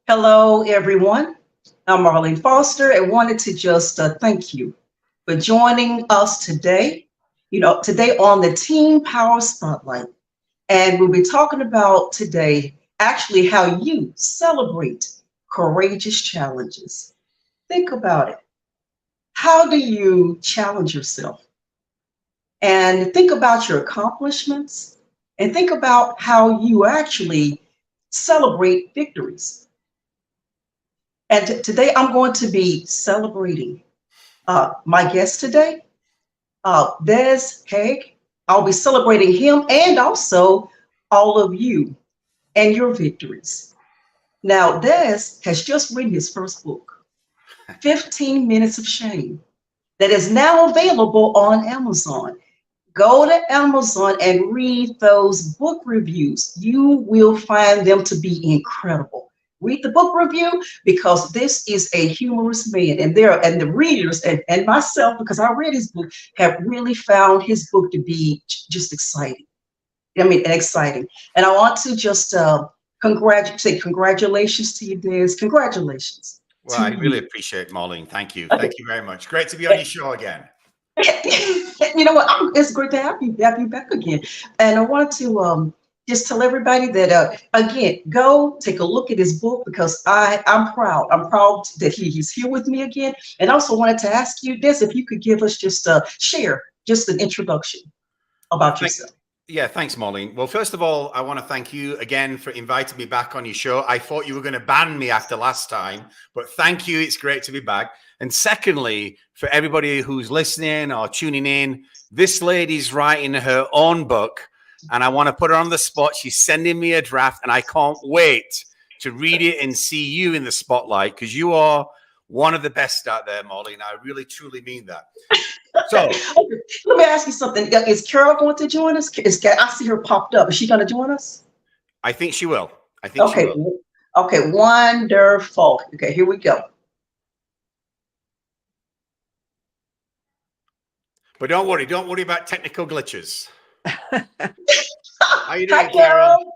Hello, everyone. I'm Marlene Foster and wanted to just thank you for joining us today. Today on the Team Power Spotlight. And we'll be talking about today actually how you celebrate courageous challenges. Think about it. How do you challenge yourself? And think about your accomplishments and think about how you actually celebrate victories. And today I'm going to be celebrating my guest today, Des Hague. I'll be celebrating him and also all of you and your victories. Now, Des has just written his first book, 15 Minutes of Shame, that is now available on Amazon. Go to Amazon and read those book reviews. You will find them to be incredible. Read the book review because this is a humorous man, and the readers and myself, because I read his book, have really found his book to be just exciting. I mean, exciting. And I want to just say congratulations to you, Des. Congratulations Well, to I really you. appreciate Marlene. Thank you. Okay. Thank you very much. Great to be on your show again. You know what? It's great to have you back again. And I want to just tell everybody that again, go take a look at his book because I'm proud. I'm proud that he's here with me again. And also wanted to ask you this, if you could give us just a share, just an introduction about yourself. Yeah, thanks, Marlene. Well, first of all, I want to thank you again for inviting me back on your show. I thought you were going to ban me after last time, but thank you. It's great to be back. And secondly, for everybody who's listening or tuning in, this lady's writing her own book, and I want to put her on the spot. She's sending me a draft, and I can't wait to read it and see you in the spotlight because you are one of the best out there, Marlene. I really, truly mean that. So, Okay, let me ask you something. Is Carol going to join us? I see her popped up. Is she going to join us? I think she will. I think she Okay. will. Okay. Wonderful. Okay. Here we go. But don't worry. Don't worry about technical glitches. How you Hi, doing, Carol?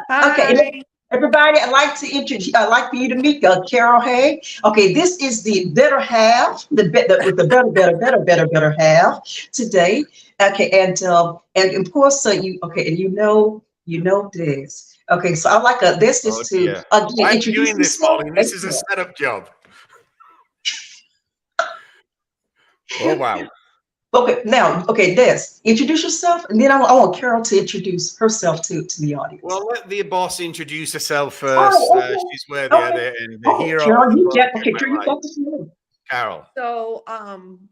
Carol. Okay. Hi. Everybody, I'd like to introduce. I'd like for you to meet Carol Hague. Okay, this is the better half, with the better half today. Okay, and of course, you okay, and you know this. Okay, so I like this Oh is to dear. again Why are we introduce doing this, yourself. Marlene? This is a setup job. Oh wow. Okay, now, okay, Des, introduce yourself, and then I want Carol to introduce herself to the audience. Well, let the boss introduce herself first. Oh, okay. She's worthy of Okay. it, and the Okay, hero of Carol, the you book get in okay, Carol, my you life, got this one. Carol. So,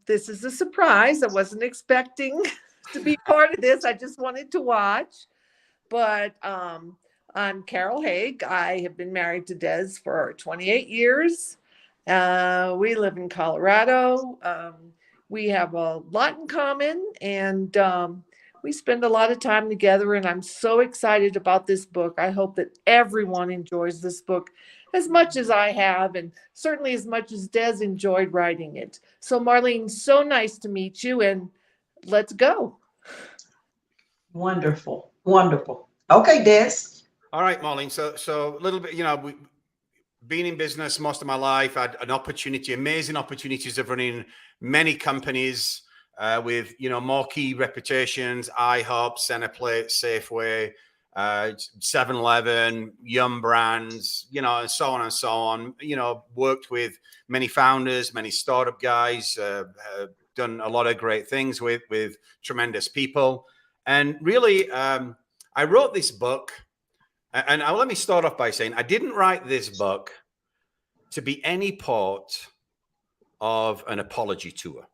this is a surprise. I wasn't expecting to be part of this. I just wanted to watch. But I'm Carol Hague. I have been married to Des for 28 years. We live in Colorado. We have a lot in common, and we spend a lot of time together. And I'm so excited about this book. I hope that everyone enjoys this book as much as I have, and certainly as much as Des enjoyed writing it. So, Marlene, so nice to meet you, and let's go. Wonderful, wonderful. Okay, Des. All right, Marlene. So a little bit, been in business most of my life. I had an opportunity, amazing opportunities of running many companies with, marquee reputations, IHOP, Centerplate, Safeway, 7-Eleven, Yum Brands, and so on and so on. Worked with many founders, many startup guys, done a lot of great things with tremendous people. And really, I wrote this book. And let me start off by saying I didn't write this book to be any part of an apology tour.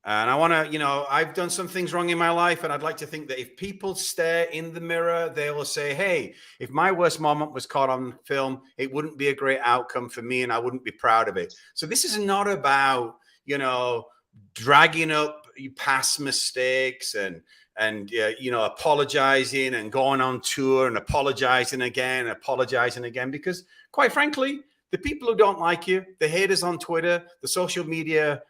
And I want to, I've done some things wrong in my life. And I'd like to think that if people stare in the mirror, they will say, hey, if my worst moment was caught on film, it wouldn't be a great outcome for me and I wouldn't be proud of it. So this is not about, dragging up past mistakes and apologizing and going on tour and apologizing again, because quite frankly, the people who don't like you, the haters on Twitter, the social media,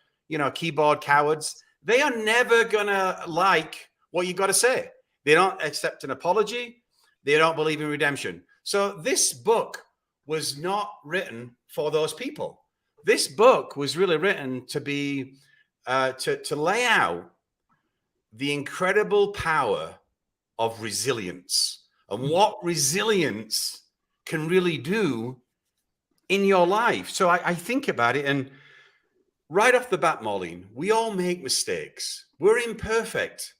keyboard cowards, they are never gonna like what you got to say. They don't accept an apology. They don't believe in redemption. So this book was not written for those people. This book was really written to be to lay out the incredible power of resilience and what resilience can really do in your life. So I think about it, and right off the bat, Maureen, we all make mistakes. We're imperfect.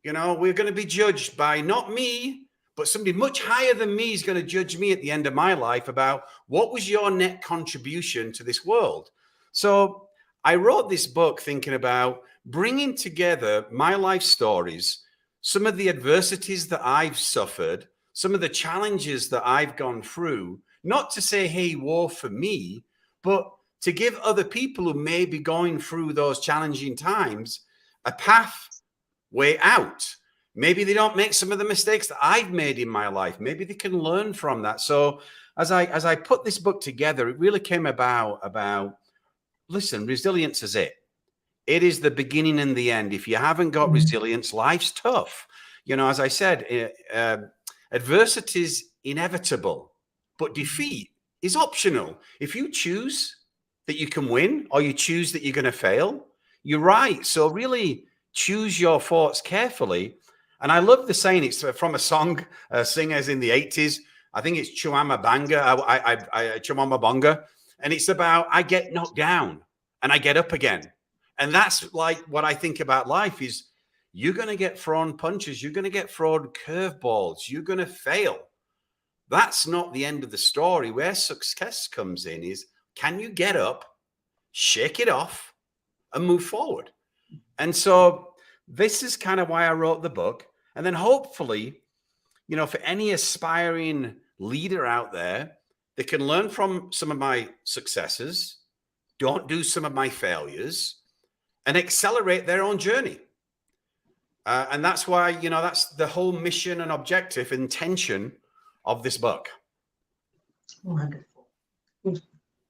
You know, we're going to be judged by not me, but somebody much higher than me is going to judge me at the end of my life about what was your net contribution to this world. So I wrote this book thinking about bringing together my life stories, some of the adversities that I've suffered, some of the challenges that I've gone through, not to say, hey, woe for me, but to give other people who may be going through those challenging times a pathway out. Maybe they don't make some of the mistakes that I've made in my life. Maybe they can learn from that. So as I put this book together, it really came about, listen, resilience is it. It is the beginning and the end. If you haven't got resilience, life's tough. You know, as I said, adversity is inevitable, but defeat is optional. If you choose that you can win or you choose that you're going to fail, you're right. So really choose your thoughts carefully. And I love the saying, it's from a song singers in the 80s. I think it's Chumbawamba. And it's about, I get knocked down and I get up again. And that's like what I think about life is you're going to get thrown punches. You're going to get thrown curveballs. You're going to fail. That's not the end of the story. Where success comes in is, can you get up, shake it off, and move forward? And so this is kind of why I wrote the book. And then hopefully, you know, for any aspiring leader out there, they can learn from some of my successes, don't do some of my failures, and accelerate their own journey. And that's why, you know, that's the whole mission and objective, intention of this book. Wonderful.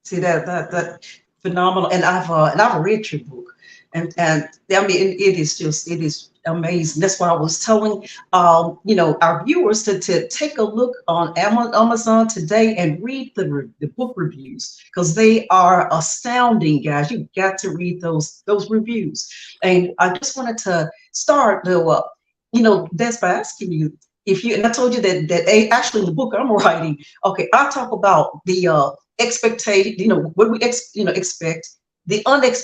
See that phenomenal. And I've read your book, and I mean it is amazing. That's why I was telling our viewers to take a look on Amazon today and read the book reviews, because they are astounding, guys. You got to read those reviews. And I just wanted to start though, that's by asking you if you, and I told you that actually in the book I'm writing, okay, I talk about the expectation, what we expect,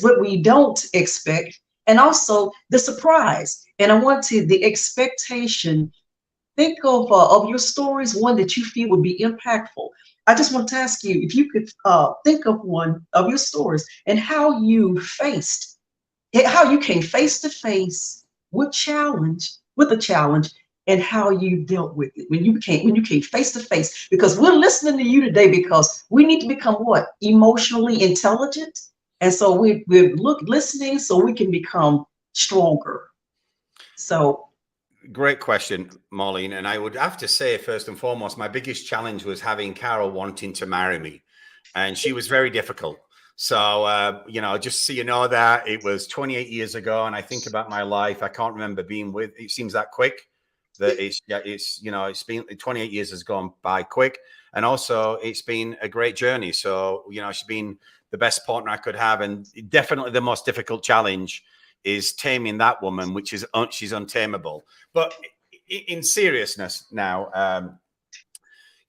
what we don't expect, and also the surprise. And I wanted the expectation. Think of your stories, one that you feel would be impactful. I just want to ask you if you could think of one of your stories and how you came face to face with a challenge, and how you dealt with it when you came face to face. Because we're listening to you today because we need to become what? Emotionally intelligent. And so we're listening so we can become stronger. So great question, Maureen. And I would have to say, first and foremost, my biggest challenge was having Carol wanting to marry me. And she was very difficult. So, just so you know that it was 28 years ago. And I think about my life, I can't remember being with, it seems that quick. That it's been 28 years has gone by quick. And also it's been a great journey. So, she's been the best partner I could have. And definitely the most difficult challenge is taming that woman, which is, she's untamable. But in seriousness now,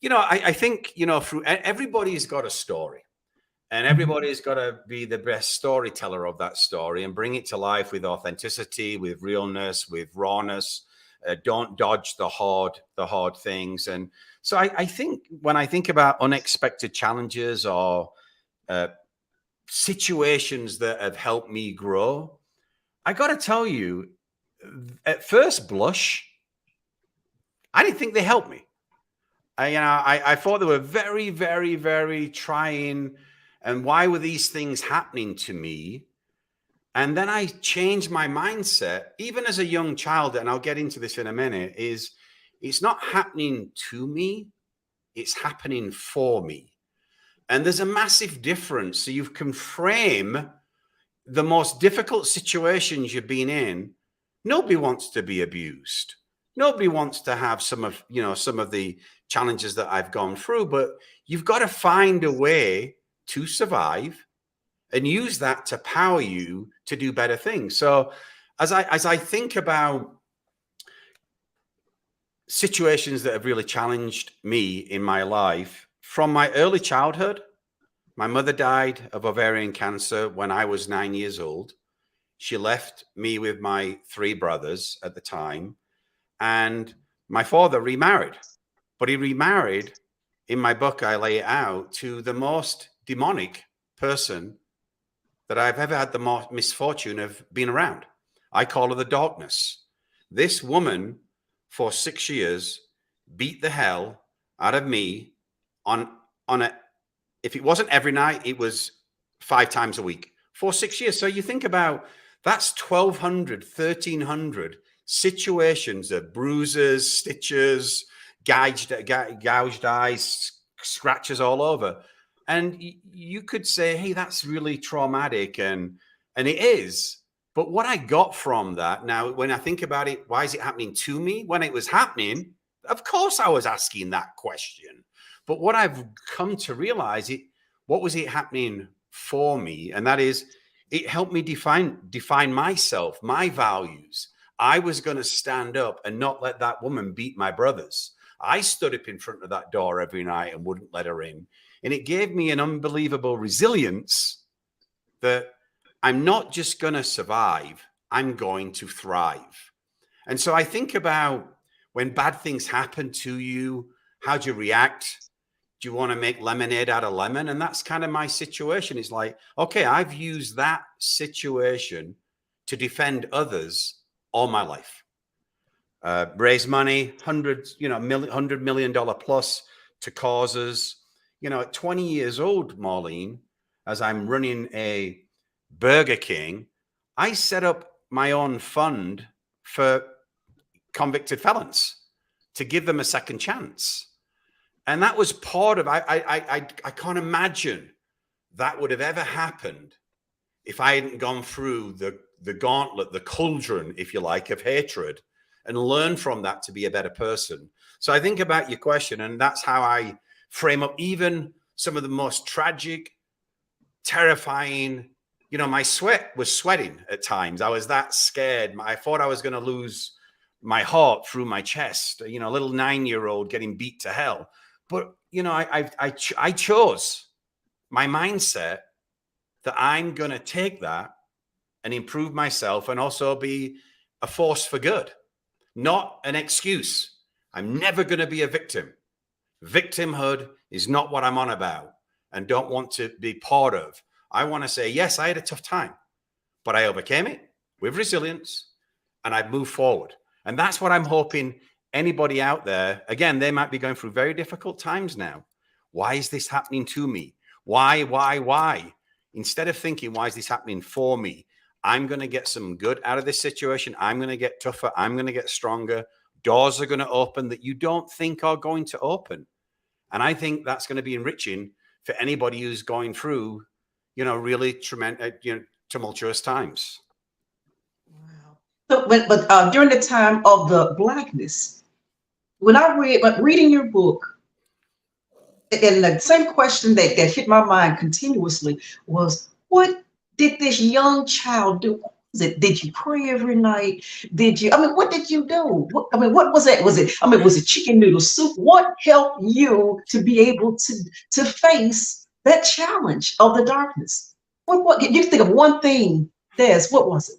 I think, through everybody's got a story, and everybody's got to be the best storyteller of that story and bring it to life with authenticity, with realness, with rawness. Don't dodge the hard things. And so I think when I think about unexpected challenges or situations that have helped me grow, I got to tell you, at first blush, I didn't think they helped me. I thought they were very, very, very trying. And why were these things happening to me? And then I changed my mindset, even as a young child, and I'll get into this in a minute, is it's not happening to me, it's happening for me. And there's a massive difference. So you can frame the most difficult situations you've been in. Nobody wants to be abused. Nobody wants to have some of the challenges that I've gone through, but you've got to find a way to survive and use that to power you to do better things. So as I think about situations that have really challenged me in my life, from my early childhood, my mother died of ovarian cancer when I was 9 years old. She left me with my 3 brothers at the time, and my father remarried. But he remarried, in my book, I lay it out, to the most demonic person that I've ever had the misfortune of being around. I call her the darkness. This woman, for 6 years, beat the hell out of me on a, if it wasn't every night, it was 5 times a week for 6 years. So you think about, that's 1,200, 1,300 situations of bruises, stitches, gouged eyes, scratches all over. And you could say, hey, that's really traumatic. And it is. But what I got from that, now, when I think about it, why is it happening to me? When it was happening, of course I was asking that question. But what I've come to realize, what was it happening for me? And that is, it helped me define myself, my values. I was going to stand up and not let that woman beat my brothers. I stood up in front of that door every night and wouldn't let her in. And it gave me an unbelievable resilience that I'm not just going to survive, I'm going to thrive. And so I think about when bad things happen to you, how do you react? Do you want to make lemonade out of lemon? And that's kind of my situation. It's like, okay, I've used that situation to defend others all my life. Raise money, $100 million plus to causes. At 20 years old, Marlene, as I'm running a Burger King, I set up my own fund for convicted felons to give them a second chance. And that was part of, I can't imagine that would have ever happened if I hadn't gone through the gauntlet, the cauldron, if you like, of hatred, and learn from that to be a better person. So I think about your question, and that's how I frame up even some of the most tragic, terrifying, my sweat was sweating at times. I was that scared. I thought I was going to lose my heart through my chest, a little 9-year-old getting beat to hell. But, I chose my mindset that I'm going to take that and improve myself and also be a force for good, not an excuse. I'm never going to be a victim. Victimhood is not what I'm on about and don't want to be part of. I want to say, yes, I had a tough time, but I overcame it with resilience and I moved forward. And that's what I'm hoping anybody out there, again, they might be going through very difficult times now. Why is this happening to me? Why? Instead of thinking, why is this happening for me? I'm going to get some good out of this situation. I'm going to get tougher. I'm going to get stronger. Doors are going to open that you don't think are going to open. And I think that's going to be enriching for anybody who's going through, really tremendous, tumultuous times. Wow. So, but during the time of the Blackness, when I reading your book, and the same question that hit my mind continuously was, what did this young child do? Did you pray every night? What did you do? What was that? Was it chicken noodle soup? What helped you to be able to face that challenge of the darkness? What you think of one thing, Des, what was it?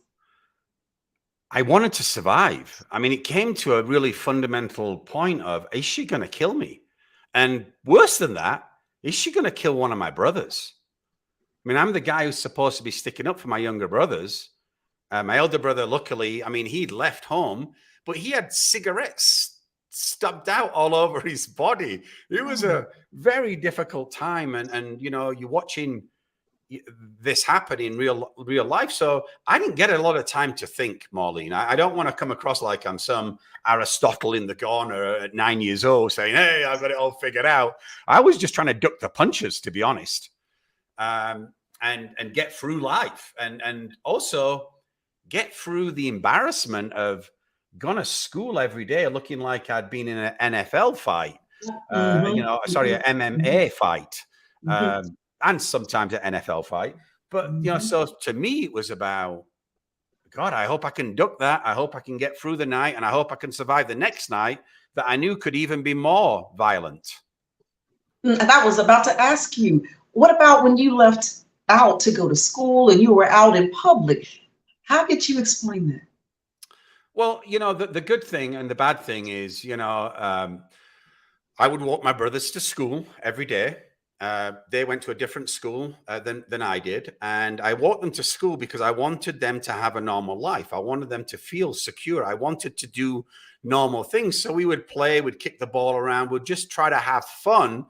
I wanted to survive. It came to a really fundamental point of, is she going to kill me? And worse than that, is she going to kill one of my brothers? I'm the guy who's supposed to be sticking up for my younger brothers. My elder brother, luckily, he'd left home, but he had cigarettes stubbed out all over his body. It was a very difficult time. And you're watching this happen in real life. So I didn't get a lot of time to think, Marlene. I don't want to come across like I'm some Aristotle in the corner at 9 years old saying, hey, I've got it all figured out. I was just trying to duck the punches, to be honest, and get through life and also get through the embarrassment of gone to school every day looking like I'd been in an NFL fight, Mhm, sorry, mhm, an MMA fight, mhm, and sometimes an NFL fight. But, mhm. so to me, it was about, God, I hope I can duck that. I hope I can get through the night, and I hope I can survive the next night that I knew could even be more violent. And I was about to ask you, what about when you left out to go to school and you were out in public? How did you explain that? Well, the good thing and the bad thing is, I would walk my brothers to school every day. They went to a different school than I did. And I walked them to school because I wanted them to have a normal life. I wanted them to feel secure. I wanted to do normal things. So we would play, we'd kick the ball around, we'd just try to have fun.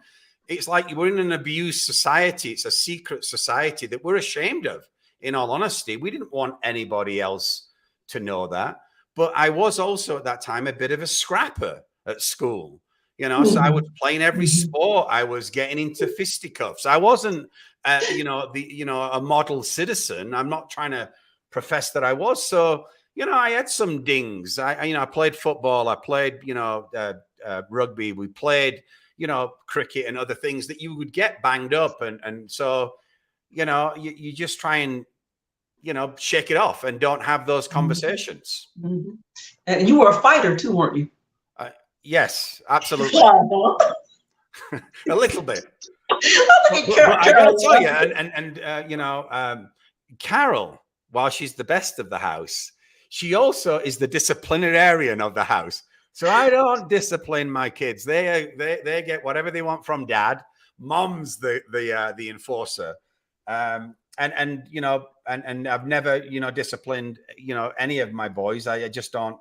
It's like we're in an abused society. It's a secret society that we're ashamed of, in all honesty. We didn't want anybody else to know that. But I was also at that time a bit of a scrapper at school. So I was Mhm, playing every mhm, sport. I was getting into fisticuffs. I wasn't, a model citizen. I'm not trying to profess that I was. So, I had some dings. I played football. I played, rugby. We played, cricket and other things that you would get banged up. And so, you just try and, shake it off and don't have those mhm, conversations. mhm. And you were a fighter too, weren't you? Uh, yes, absolutely. Uh-huh. A little bit. Look at But I got to Carol tell you, laughing. Carol, while she's the best of the house, she also is the disciplinarian of the house. So I don't discipline my kids. They get whatever they want from dad. Mom's the enforcer. And I've never disciplined any of my boys. I just don't.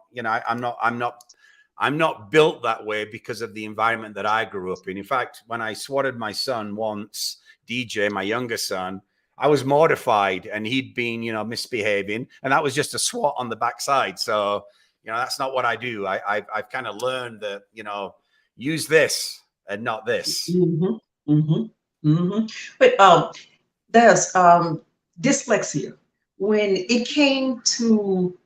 I'm not built that way because of the environment that I grew up in. In fact, when I swatted my son once, DJ, my younger son, I was mortified, and he'd been, misbehaving, and that was just a swat on the backside. So, that's not what I do. I've kind of learned that, use this and not this. Mhm, mhm, mhm. But there's dyslexia. When it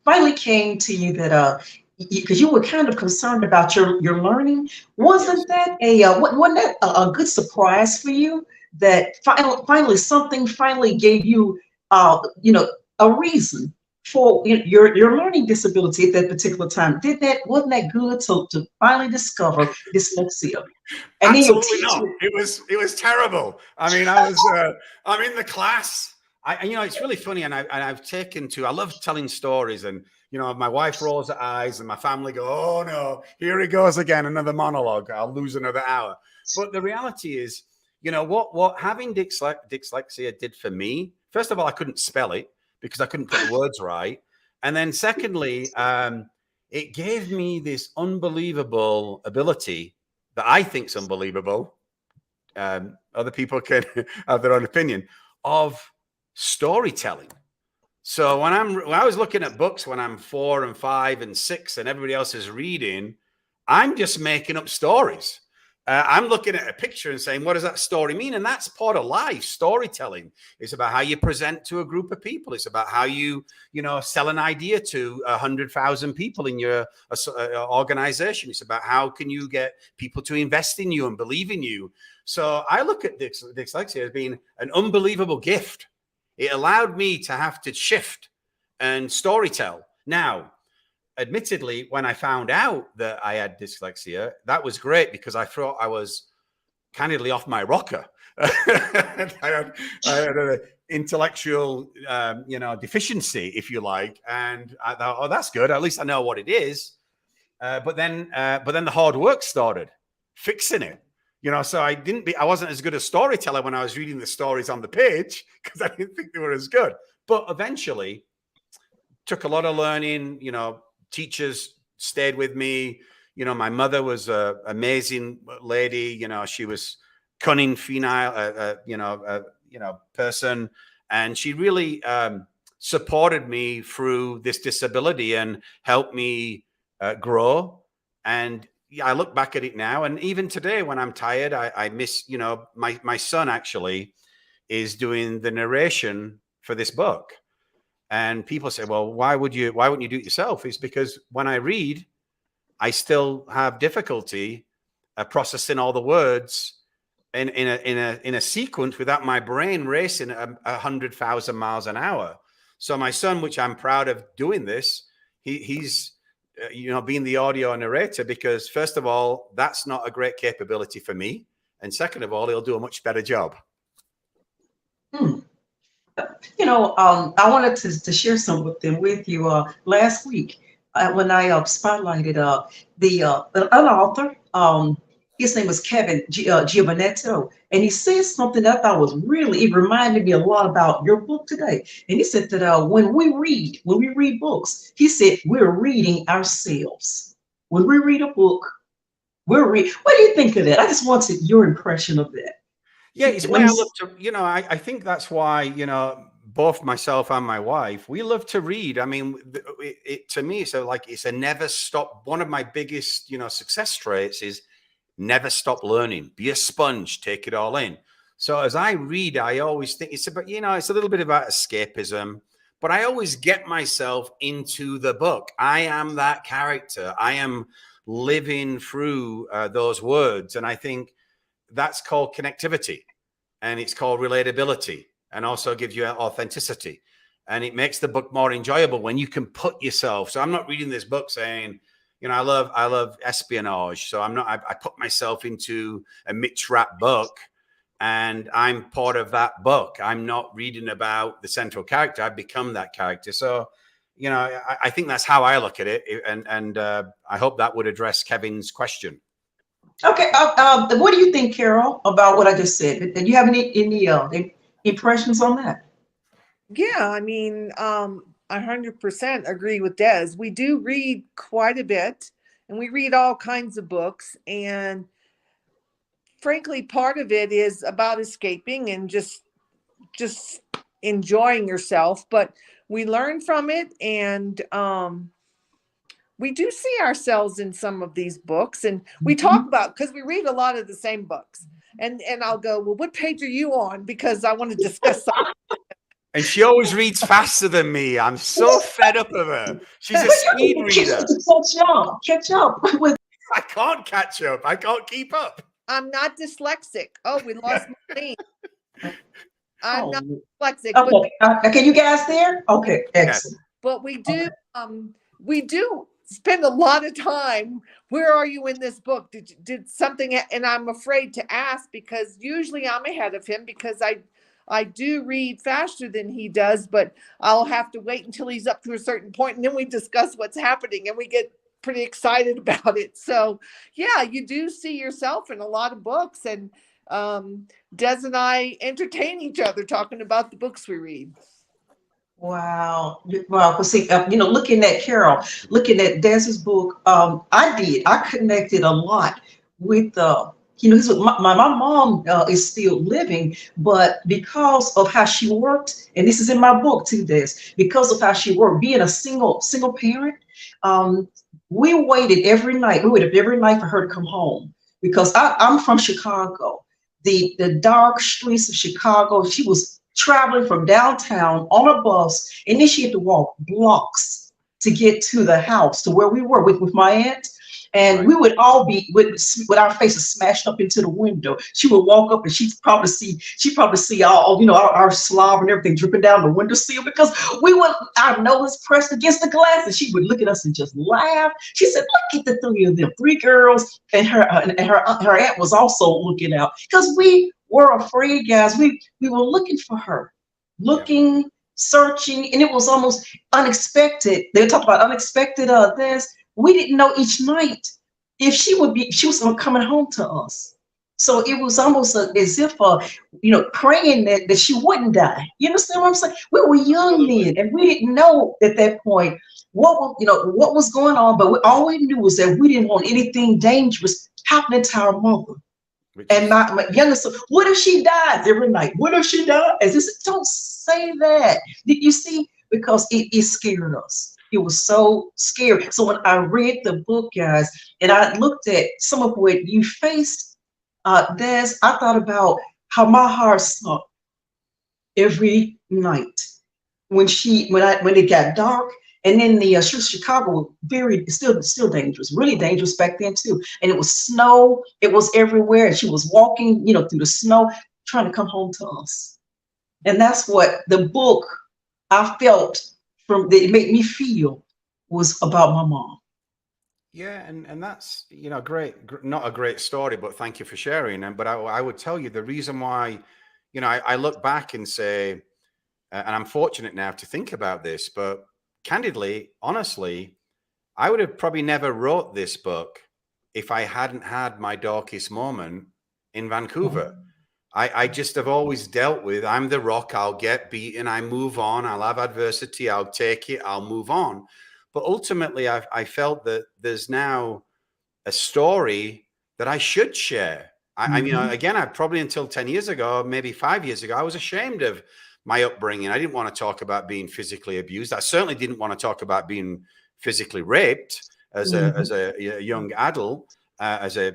finally came to you that because you were kind of concerned about your learning, Yes. wasn't that wasn't that a good surprise for you that finally something finally gave you a reason for your learning disability at that particular time? Wasn't that good to finally discover dyslexia? And then your Absolutely not. teacher. It was terrible. I mean, I'm in the class. It's really funny, and I've taken to. I love telling stories, and my wife rolls her eyes, and my family go, "Oh no, here he goes again, another monologue. I'll lose another hour." But the reality is, what having dyslexia did for me. First of all, I couldn't spell it because I couldn't put the words right, and then secondly, it gave me this unbelievable ability that I think is unbelievable. Other people can have their own opinion of storytelling. So when I was looking at books when I'm 4 and 5 and 6, and everybody else is reading, I'm just making up stories. I'm looking at a picture and saying, what does that story mean? And that's part of life. Storytelling is about how you present to a group of people. It's about how you sell an idea to 100,000 people in your organization. It's about how can you get people to invest in you and believe in you. So I look at dyslexia as being an unbelievable gift. It allowed me to have to shift and storytell. Now, admittedly, when I found out that I had dyslexia, that was great because I thought I was candidly off my rocker. I had an intellectual, deficiency, if you like, and I thought, oh, that's good. At least I know what it is. But then the hard work started fixing it. So I wasn't as good a storyteller when I was reading the stories on the page because I didn't think they were as good. But eventually, took a lot of learning. Teachers stayed with me. My mother was an amazing lady. She was cunning, female, person, and she really supported me through this disability and helped me grow. And I look back at it now, and even today, when I'm tired, I miss. My son actually is doing the narration for this book. And people say, well, why wouldn't you do it yourself? It's because when I read, I still have difficulty processing all the words in a sequence without my brain racing at 100,000 miles an hour. So my son, which I'm proud of doing this, he's being the audio narrator, because first of all, that's not a great capability for me, and second of all, he'll do a much better job. I wanted to share some with you. Last week, when I spotlighted an author, his name was Kevin Giovanetto, and he said something that I thought was it reminded me a lot about your book today. And he said that when we read books, he said we're reading ourselves. When we read a book, we're reading. What do you think of that? I just wanted your impression of that. Yeah, it's why I love to, I think that's why, both myself and my wife, we love to read. I mean, to me, it's a never stop. One of my biggest, success traits is never stop learning. Be a sponge, take it all in. So as I read, I always think it's about, it's a little bit about escapism, but I always get myself into the book. I am that character. I am living through those words. And I think that's called connectivity, and it's called relatability, and also gives you authenticity, and it makes the book more enjoyable when you can put yourself. So I'm not reading this book saying, I love espionage, so I put myself into a Mitch Rapp book and I'm part of that book. I'm not reading about the central character. I've become that character. So I think that's how I look at it, and I hope that would address Kevin's question. Okay, what do you think, Carol, about what I just said? Do you have any impressions on that? Yeah, I mean, 100% agree with Des. We do read quite a bit, and we read all kinds of books. And frankly, part of it is about escaping and just enjoying yourself. But we learn from it, and we do see ourselves in some of these books, and we talk about, because we read a lot of the same books, and I'll go, well, what page are you on? Because I want to discuss something. And she always reads faster than me. I'm so fed up of her. She's a speed reader. Catch up with. I can't catch up. I can't keep up. I'm not dyslexic. Oh, we lost my name. I'm not dyslexic. Okay, okay, you guys there? Okay, excellent. But we do spend a lot of time. Where are you in this book? Did something? And I'm afraid to ask, because usually I'm ahead of him, because I do read faster than he does, but I'll have to wait until he's up to a certain point, and then we discuss what's happening, and we get pretty excited about it. So yeah, you do see yourself in a lot of books, and Des and I entertain each other talking about the books we read. Wow. Well, see, looking at Carol, looking at Des's book, I connected a lot with my mom is still living, but because of how she worked, and this is in my book too, Des, because of how she worked, being a single parent, we waited every night. We waited every night for her to come home, because I'm from Chicago, the dark streets of Chicago. She was traveling from downtown on a bus, and then she had to walk blocks to get to the house, to where we were with my aunt. And we would all be with our faces smashed up into the window. She would walk up, and she'd probably see all, our slob and everything dripping down the windowsill, because our nose pressed against the glass, and she would look at us and just laugh. She said, "Look at the three of them, three girls," and her aunt was also looking out, because we were afraid, guys. We were looking for her, searching, and it was almost unexpected. They talked about unexpected this. We didn't know each night if she was coming home to us. So it was almost as if, praying that she wouldn't die. You understand what I'm saying? We were young then, and we didn't know at that point what was going on. But all we knew was that we didn't want anything dangerous happening to our mother. And my youngest, what if she dies every night? What if she dies? Don't say that. Did you see? Because it scared us. It was so scary. So when I read the book, guys, and I looked at some of what you faced, Des, I thought about how my heart sunk every night when it got dark, and then the Chicago, very still dangerous, really dangerous back then too. And it was snow, it was everywhere, and she was walking, through the snow, trying to come home to us. And that's what the book I felt from that it made me feel was about my mom. Yeah, and that's not a great story, but thank you for sharing. And but I would tell you the reason why, I look back and say, and I'm fortunate now to think about this, but candidly, honestly, I would have probably never wrote this book if I hadn't had my darkest moment in Vancouver. I just have always dealt with, I'm the rock, I'll get beaten, I move on, I'll have adversity, I'll take it, I'll move on. But ultimately, I felt that there's now a story that I should share. I mean, again, I probably until 10 years ago, maybe 5 years ago, I was ashamed of my upbringing. I didn't want to talk about being physically abused. I certainly didn't want to talk about being physically raped as a young adult,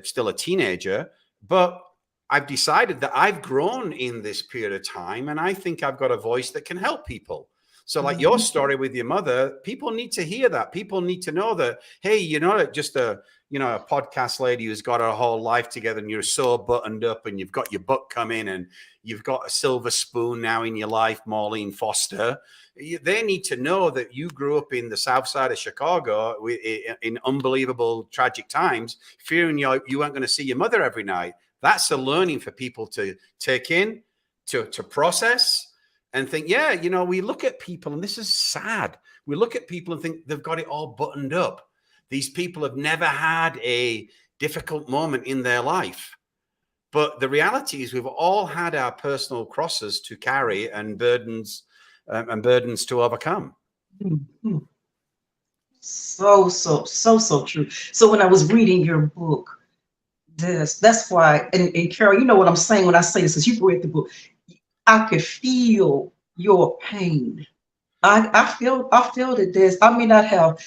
still a teenager. But I've decided that I've grown in this period of time, and I think I've got a voice that can help people. So like your story with your mother, people need to hear that. People need to know that, hey, you're not just a podcast lady who's got her whole life together and you're so buttoned up and you've got your book coming and you've got a silver spoon now in your life, Maureen Foster. They need to know that you grew up in the south side of Chicago in unbelievable, tragic times, fearing you weren't going to see your mother every night. That's a learning for people to take in, to process. And think, we look at people, and this is sad. We look at people and think they've got it all buttoned up. These people have never had a difficult moment in their life. But the reality is we've all had our personal crosses to carry and burdens to overcome. Mm-hmm. So true. So when I was reading your book, that's why, and Carol, you know what I'm saying when I say this, because you've read the book. I could feel your pain. I feel it. I may not have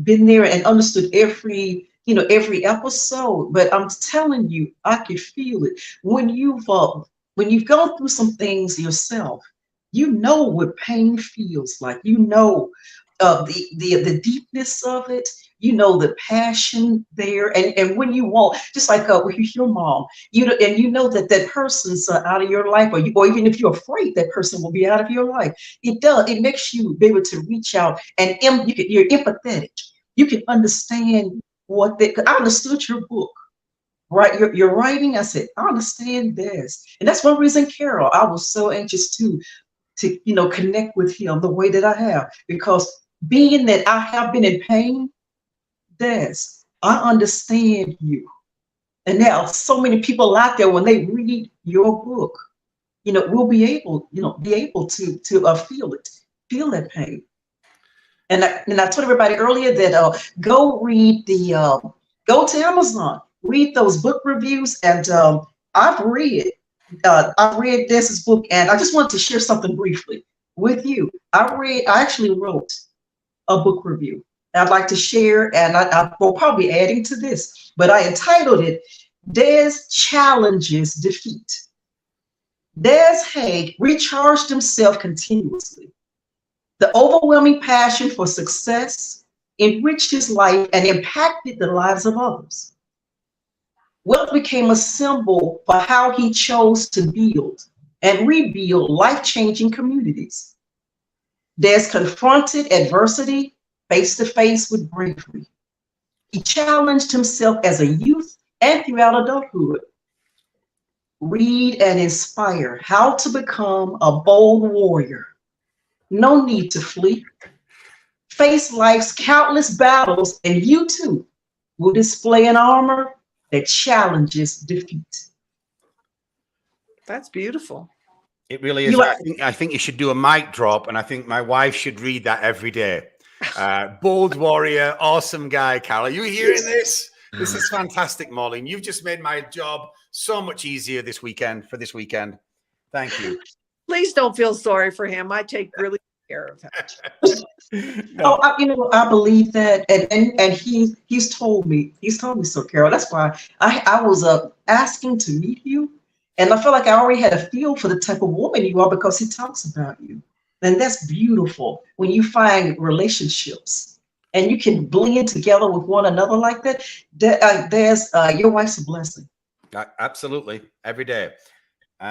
been there and understood every episode, but I'm telling you, I could feel it. When you've gone through some things yourself, you know what pain feels like. The deepness of it. The passion there, and when you want, just like with your mom, and that person's out of your life, or even if you're afraid that person will be out of your life, it makes you be able to reach out, and you're empathetic. You can understand I understood your book, right? Your writing. I said, I understand this, and that's one reason, Carol, I was so anxious to connect with him the way that I have, because being that I have been in pain. I understand you. And there are so many people out there, when they read your book, will be able to feel that pain. And I told everybody earlier that go to Amazon, read those book reviews. And I've read Des's book, and I just wanted to share something briefly with you. I actually wrote a book review. I'd like to share, and I will probably be adding to this, but I entitled it, Des Challenges Defeat. Des Hague recharged himself continuously. The overwhelming passion for success enriched his life and impacted the lives of others. Wealth became a symbol for how he chose to build and rebuild life-changing communities. Des confronted adversity face to face with bravery. He challenged himself as a youth and throughout adulthood. Read and inspire how to become a bold warrior. No need to flee. Face life's countless battles, and you too will display an armor that challenges defeat. That's beautiful. It really is. I think you should do a mic drop, and I think my wife should read that every day. Bold warrior, awesome guy, Carol. Are you hearing this? This is fantastic, Maureen. You've just made my job so much easier this weekend. Thank you. Please don't feel sorry for him. I take really good care of him. No. I believe that, and he's told me so, Carol. That's why I was asking to meet you, and I feel like I already had a feel for the type of woman you are because he talks about you. And that's beautiful when you find relationships and you can blend together with one another like that. There's your wife's a blessing. Absolutely, every day.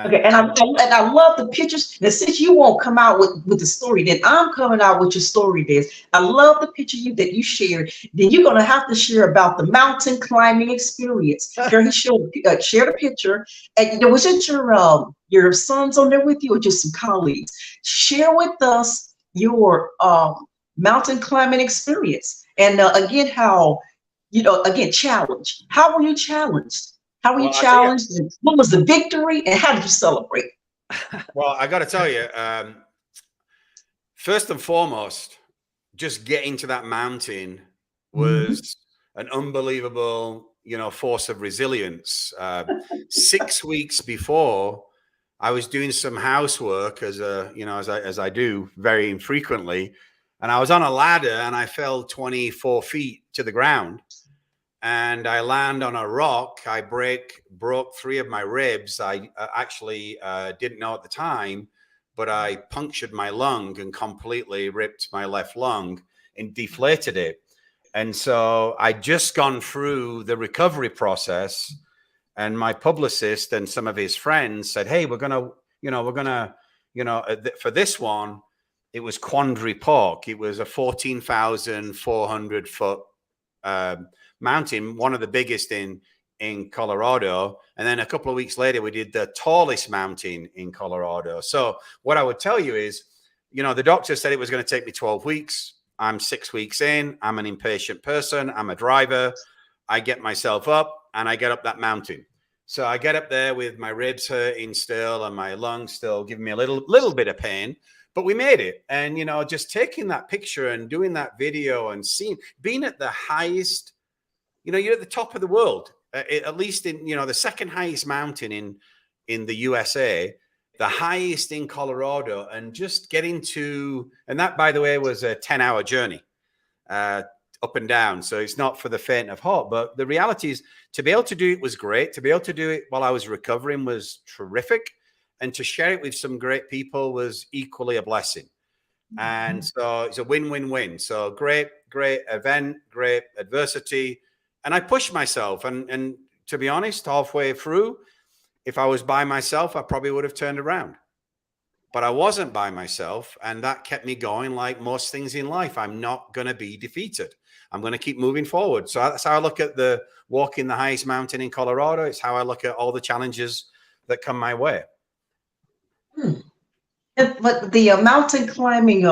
Okay, and I love the pictures. Now, since you won't come out with the story, then I'm coming out with your story, Des. I love the picture that you shared. Then you're gonna have to share about the mountain climbing experience. Girl, he shared a picture, and was it your sons on there with you, or just some colleagues? Share with us your mountain climbing experience, and again, how again challenge. How were you challenged? How were you Well, I tell you, challenged? And what was the victory? And how did you celebrate? well, I got to tell you, first and foremost, just getting to that mountain was an unbelievable, force of resilience. 6 weeks before, I was doing some housework as I do very infrequently, and I was on a ladder and I fell 24 feet to the ground. And I land on a rock. I broke 3 of my ribs. I actually didn't know at the time, but I punctured my lung and completely ripped my left lung and deflated it. And so I'd just gone through the recovery process, and my publicist and some of his friends said, "Hey, for this one, it was Quandary Park. It was a 14,400 foot mountain, one of the biggest in Colorado. And then a couple of weeks later, we did the tallest mountain in Colorado. So what I would tell you is, the doctor said it was going to take me 12 weeks. I'm 6 weeks in. I'm an impatient person. I'm a driver. I get myself up and I get up that mountain. So I get up there with my ribs hurting still and my lungs still giving me a little bit of pain. But we made it. And, just taking that picture and doing that video and being at the highest, you're at the top of the world, at least in, the second highest mountain in the USA, the highest in Colorado, and just getting to, and that, by the way, was a 10-hour journey up and down. So it's not for the faint of heart, but the reality is to be able to do it was great. To be able to do it while I was recovering was terrific. And to share it with some great people was equally a blessing. And so it's a win-win-win. So great event, great adversity. And I pushed myself. And to be honest, halfway through, if I was by myself, I probably would have turned around. But I wasn't by myself. And that kept me going. Like most things in life, I'm not going to be defeated. I'm going to keep moving forward. So that's how I look at the walking the highest mountain in Colorado. It's how I look at all the challenges that come my way. But the mountain climbing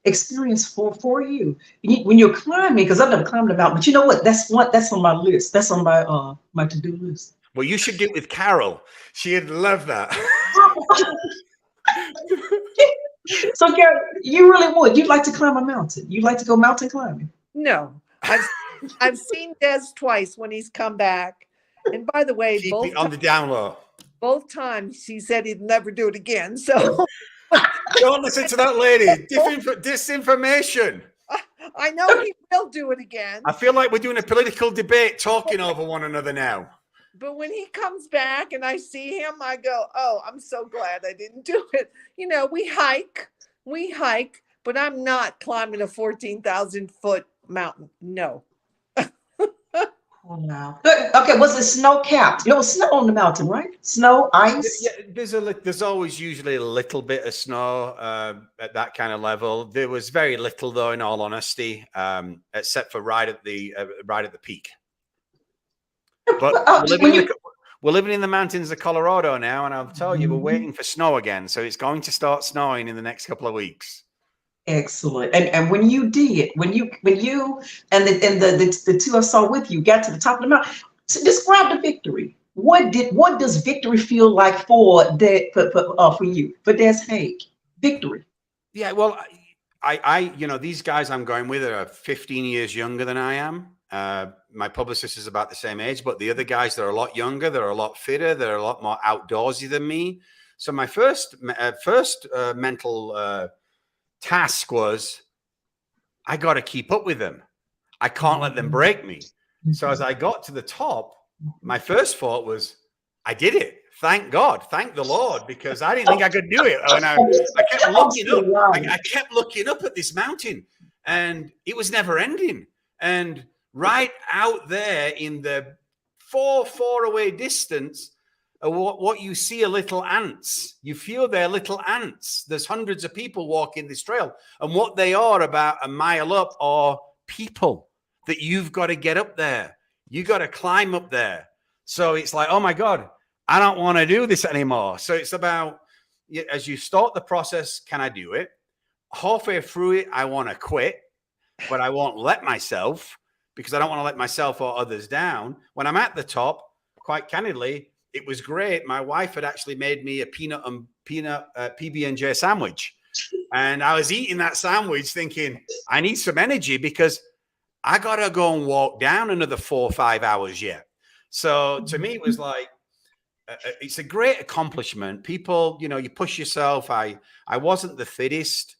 experience for you when you're climbing, because I've never climbed a mountain, but you know what? That's on my list. That's on my to-do list. Well, you should do it with Carol. She'd love that. So, Carol, you really would. You'd like to climb a mountain. You'd like to go mountain climbing. No, I've seen Des twice when he's come back. And by the way, Keep it on the down low. Both times he said he'd never do it again. So don't listen to that lady. Disinformation. I know he will do it again. I feel like we're doing a political debate talking over one another now. But when he comes back and I see him, I go, oh, I'm so glad I didn't do it. We hike, but I'm not climbing a 14,000 foot mountain. No. Wow. Good. Okay, was it snow capped? There was snow on the mountain, right? Snow, ice. Yeah, there's always usually a little bit of snow at that kind of level. There was very little, though, in all honesty, except for right at the peak. But we're living in the mountains of Colorado now, and I'll tell you, we're waiting for snow again. So it's going to start snowing in the next couple of weeks. Excellent. And when you and the two I saw with you got to the top of the mountain, so describe the victory. What does victory feel like for you, for Des Hague? Victory. Yeah, well, I these guys I'm going with are 15 years younger than I am. My publicist is about the same age, but the other guys, they're a lot younger, they're a lot fitter, they're a lot more outdoorsy than me. So my first mental task was, I got to keep up with them. I can't let them break me. So as I got to the top, my first thought was, I did it. Thank God. Thank the Lord, because I didn't think I could do it. And I kept looking up. I kept looking up at this mountain, and it was never ending. And right out there in the far away distance, what you see are little ants. You feel they're little ants. There's hundreds of people walking this trail, and what they are about a mile up are people that you've got to get up there. You got to climb up there. So it's like, oh my God, I don't want to do this anymore. So it's about, as you start the process, can I do it? Halfway through it, I want to quit, but I won't let myself, because I don't want to let myself or others down. When I'm at the top, quite candidly, it was great. My wife had actually made me a peanut PB&J sandwich. And I was eating that sandwich thinking, I need some energy because I got to go and walk down another 4 or 5 hours yet. So to me, it was like, it's a great accomplishment. People, you push yourself. I wasn't the fittest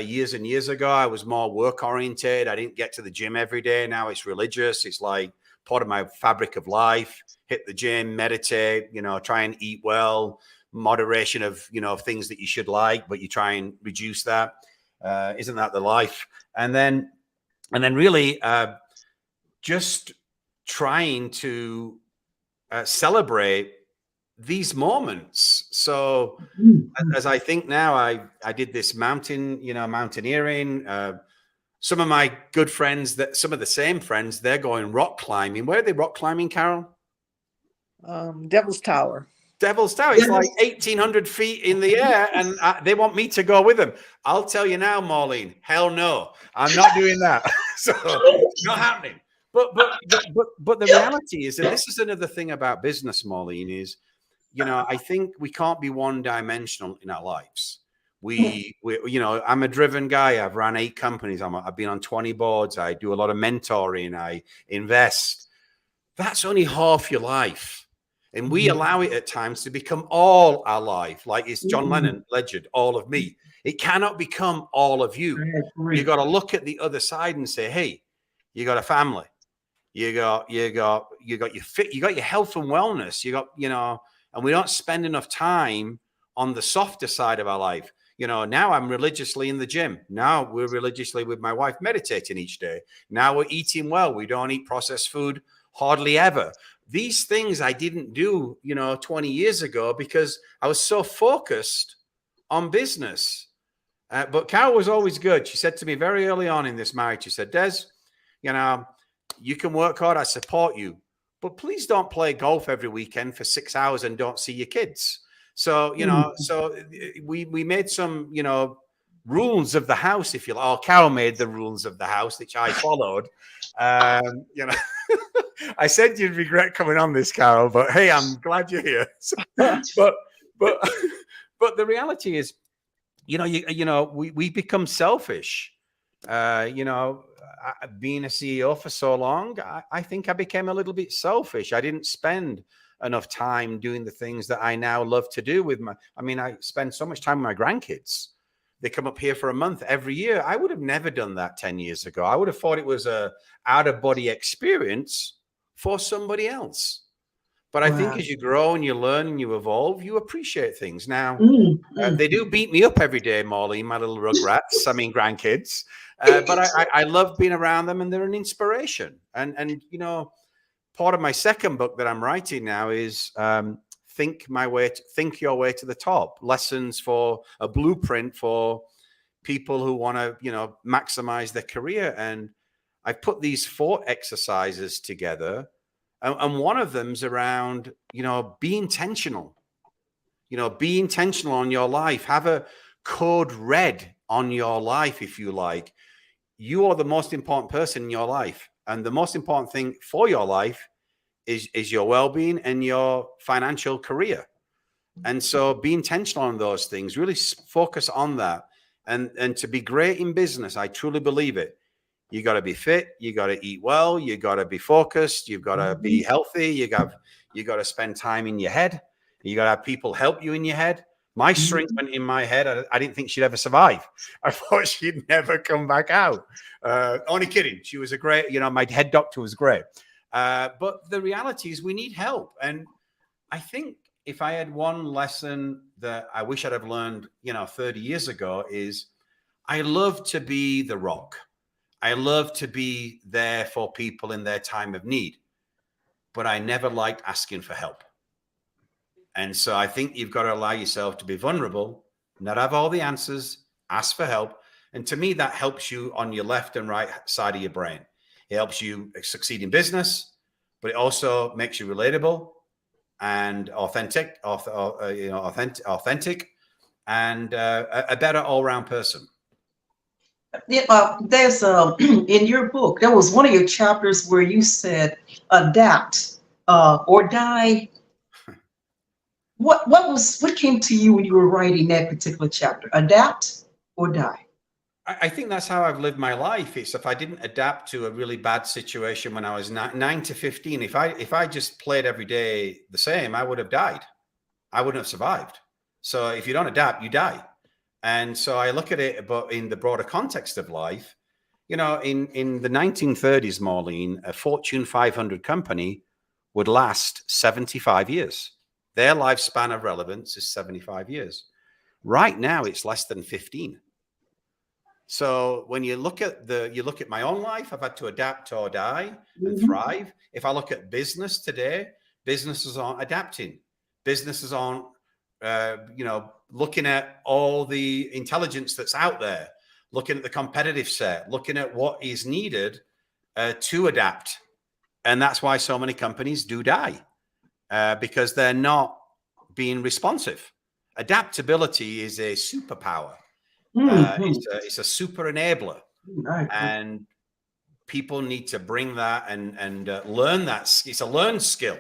years and years ago. I was more work oriented. I didn't get to the gym every day. Now it's religious. It's like part of my fabric of life. Hit the gym, meditate, try and eat well, moderation of, things that you should like, but you try and reduce that. Isn't that the life? And then really just trying to celebrate these moments. So as I think now, I did this mountaineering. Some of my good friends, some of the same friends, they're going rock climbing. Where are they rock climbing, Carol? Devil's Tower. Devil's Tower. It's like 1,800 feet in the air, and they want me to go with them. I'll tell you now, Maureen, hell no, I'm not doing that. So it's not happening. But the reality is, and this is another thing about business, Maureen, is, I think we can't be one-dimensional in our lives. We I'm a driven guy. I've run 8 companies. I've been on 20 boards. I do a lot of mentoring. I invest. That's only half your life. And we allow it at times to become all our life. Like it's John Lennon legend, all of me. It cannot become all of you. You got to look at the other side and say, hey, you got a family. You got your fit, you got your health and wellness. You got, and we don't spend enough time on the softer side of our life. Now I'm religiously in the gym. Now we're religiously with my wife meditating each day. Now we're eating well. We don't eat processed food hardly ever. These things I didn't do, 20 years ago because I was so focused on business. But Carol was always good. She said to me very early on in this marriage, she said, Des, you can work hard. I support you, but please don't play golf every weekend for 6 hours and don't see your kids. So, so we made some, rules of the house, if you like. Oh, Carol made the rules of the house, which I followed. I said you'd regret coming on this, Carol, but hey, I'm glad you're here. but the reality is, we become selfish. Being a CEO for so long, I think I became a little bit selfish. I didn't spend enough time doing the things that I now love to do with I spend so much time with my grandkids. They come up here for a month every year. I would have never done that 10 years ago. I would have thought it was a out-of-body experience for somebody else. But I think as you grow and you learn and you evolve, you appreciate things. Now, they do beat me up every day, Molly, my little rugrats, grandkids. But I love being around them, and they're an inspiration. And part of my second book that I'm writing now is Think Your Way to the Top. Lessons for a blueprint for people who want to, maximize their career. And I put these 4 exercises together. And one of them's around, be intentional. Be intentional on your life. Have a code red on your life, if you like. You are the most important person in your life. And the most important thing for your life is your well-being and your financial career. And so be intentional on those things. Really focus on that. And to be great in business, I truly believe it. You got to be fit. You got to eat well. You got to be focused. You've got to be healthy. You got to spend time in your head. You got to have people help you in your head. My shrink went in my head. I didn't think she'd ever survive. I thought she'd never come back out. Only kidding. She was a great, my head doctor was great. But the reality is we need help. And I think if I had one lesson that I wish I'd have learned, 30 years ago, is I love to be the rock. I love to be there for people in their time of need, but I never liked asking for help. And so I think you've got to allow yourself to be vulnerable, not have all the answers, ask for help. And to me, that helps you on your left and right side of your brain. It helps you succeed in business, but it also makes you relatable and authentic, authentic, and a better all-round person. Yeah, there's in your book, there was one of your chapters where you said adapt or die. What came to you when you were writing that particular chapter? Adapt or die? I think that's how I've lived my life. It's if I didn't adapt to a really bad situation when I was 9 to 15, if I just played every day the same, I would have died. I wouldn't have survived. So if you don't adapt, you die. And so I look at it, but in the broader context of life, in the 1930s, Maureen, a Fortune 500 company would last 75 years. Their lifespan of relevance is 75 years. Right now, it's less than 15. So when you look at my own life, I've had to adapt or die and thrive. If I look at business today, businesses aren't adapting. Businesses aren't, looking at all the intelligence that's out there, looking at the competitive set, looking at what is needed to adapt. And that's why so many companies do die, because they're not being responsive. Adaptability is a superpower. It's a super enabler, and people need to bring that and learn that. It's a learned skill.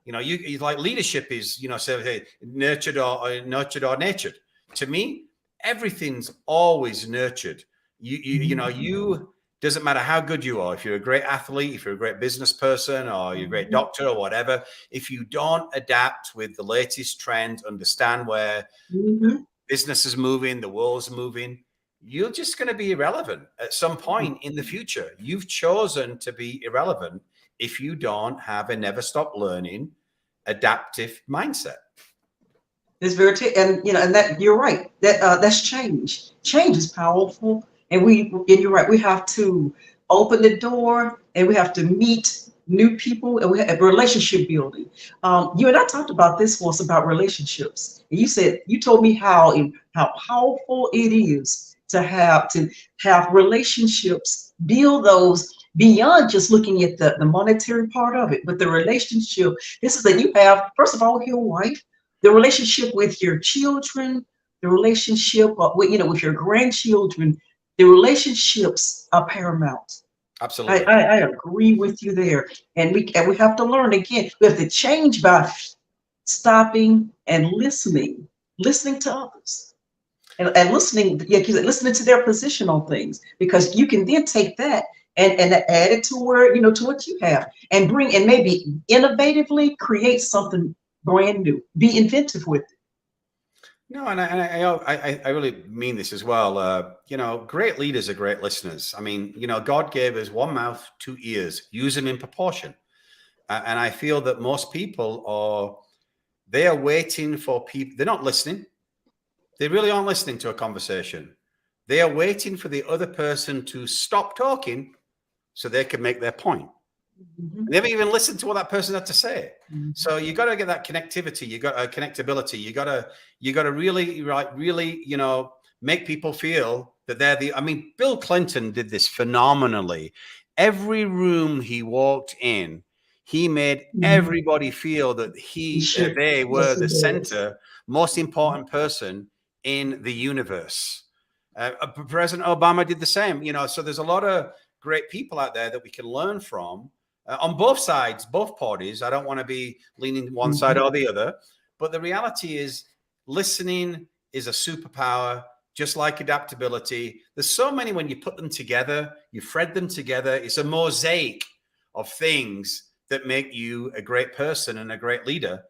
You like leadership is, say nurtured or nurtured. To me, everything's always nurtured. You doesn't matter how good you are. If you're a great athlete, if you're a great business person, or you're a great doctor or whatever, if you don't adapt with the latest trends, understand where business is moving, the world's moving, you're just going to be irrelevant at some point in the future. You've chosen to be irrelevant if you don't have a never stop learning, adaptive mindset. It's very, and that you're right. That's change. Change is powerful, and you're right. We have to open the door, and we have to meet new people, and we have relationship building. You and I talked about this once about relationships. And you told me how powerful it is to have relationships, build those beyond just looking at the monetary part of it, but the relationship. This is that you have, first of all, with your wife, the relationship with your children, the relationship with your grandchildren. The relationships are paramount. Absolutely. I agree with you there. And we have to learn again. We have to change by stopping and listening to others. And listening to their position on things, because you can then take that and add it to to what you have, and maybe innovatively create something brand new. Be inventive with it. No, and I really mean this as well. Great leaders are great listeners. I mean, God gave us one mouth, 2 ears. Use them in proportion. And I feel that most people they are waiting for people. They're not listening. They really aren't listening to a conversation. They are waiting for the other person to stop talking so they can make their point. They haven't even listened to what that person had to say. So you got to get that connectivity. You got connectability. You got to really, make people feel that they're I mean, Bill Clinton did this phenomenally. Every room he walked in, he made everybody feel that they were the center, most important person in the universe. President Obama did the same. So there's a lot of great people out there that we can learn from. On both sides, both parties. I don't want to be leaning one side or the other, but the reality is listening is a superpower, just like adaptability. There's so many, when you put them together, you thread them together, it's a mosaic of things that make you a great person and a great leader.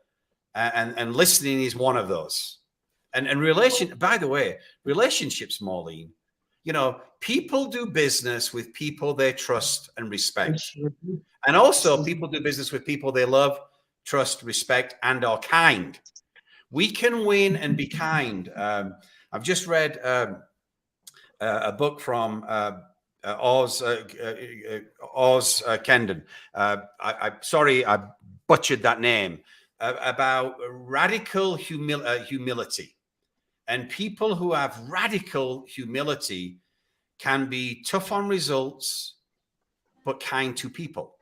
And listening is one of those. And by the way, relationships, Maureen, people do business with people they trust and respect. And also people do business with people they love, trust, respect, and are kind. We can win and be kind. I've just read a book from Oz Kendon. Sorry, I butchered that name. About radical humility. And people who have radical humility can be tough on results, but kind to people.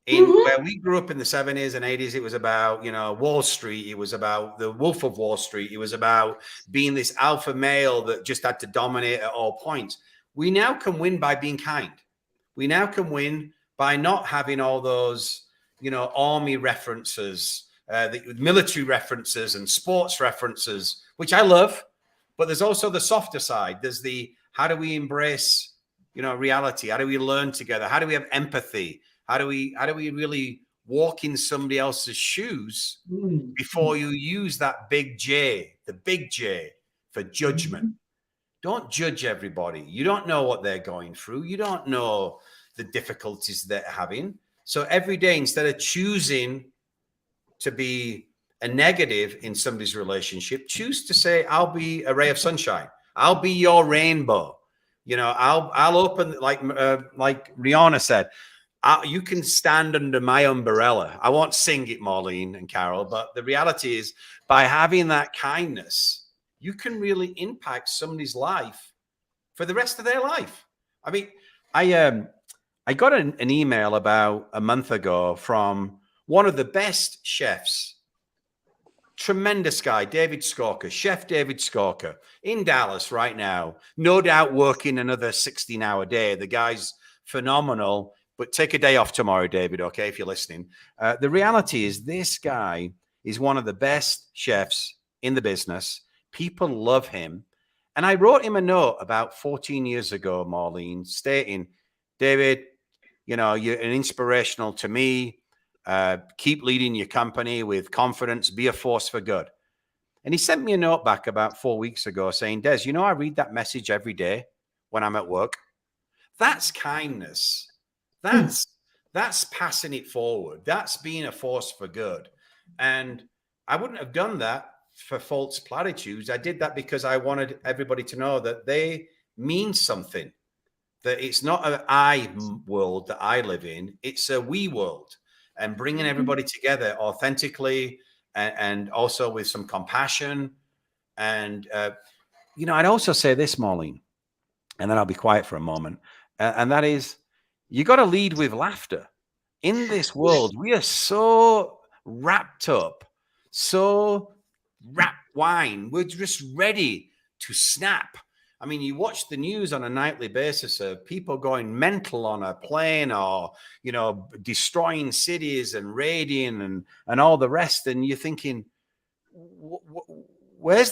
Where we grew up in the 70s and 80s, it was about, Wall Street. It was about the Wolf of Wall Street. It was about being this alpha male that just had to dominate at all points. We now can win by being kind. We now can win by not having all those, army references, the military references and sports references, which I love. But there's also the softer side. There's the, how do we embrace, reality? How do we learn together? How do we have empathy? How do we really walk in somebody else's shoes before you use that big J, the big J, for judgment? Don't judge everybody. You don't know what they're going through. You don't know the difficulties they're having. So every day, instead of choosing to be a negative in somebody's relationship, choose to say, I'll be a ray of sunshine. I'll be your rainbow. I'll open, like Rihanna said, you can stand under my umbrella. I won't sing it, Marlene and Carol, but the reality is, by having that kindness, you can really impact somebody's life for the rest of their life. I mean, I got an email about a month ago from one of the best chefs, tremendous guy, David Skorker, Chef David Skorker, in Dallas right now. No doubt working another 16-hour day. The guy's phenomenal. But take a day off tomorrow, David, okay, if you're listening. The reality is, this guy is one of the best chefs in the business. People love him. And I wrote him a note about 14 years ago, Marlene, stating, David, you're an inspirational to me. Keep leading your company with confidence. Be a force for good. And he sent me a note back about 4 weeks ago saying, Des, I read that message every day when I'm at work. That's kindness. That's passing it forward. That's being a force for good. And I wouldn't have done that for false platitudes. I did that because I wanted everybody to know that they mean something, that it's not an I world that I live in. It's a we world, and bringing everybody together authentically and also with some compassion. And, I'd also say this, Marlene, and then I'll be quiet for a moment. And that is, you got to lead with laughter. In this world, we are so wrapped up, so wrapped wine. We're just ready to snap. I mean, you watch the news on a nightly basis of people going mental on a plane, or, destroying cities and raiding and all the rest. And you're thinking, what's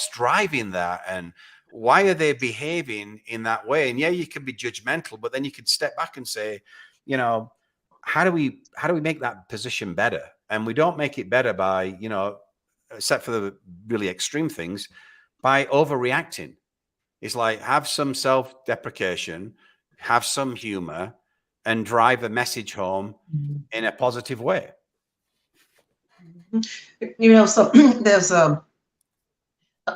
driving that? And why are they behaving in that way? And yeah, you can be judgmental, but then you could step back and say, how do we make that position better? And we don't make it better by, except for the really extreme things, by overreacting. It's like, have some self-deprecation, have some humor, and drive the message home in a positive way. So there's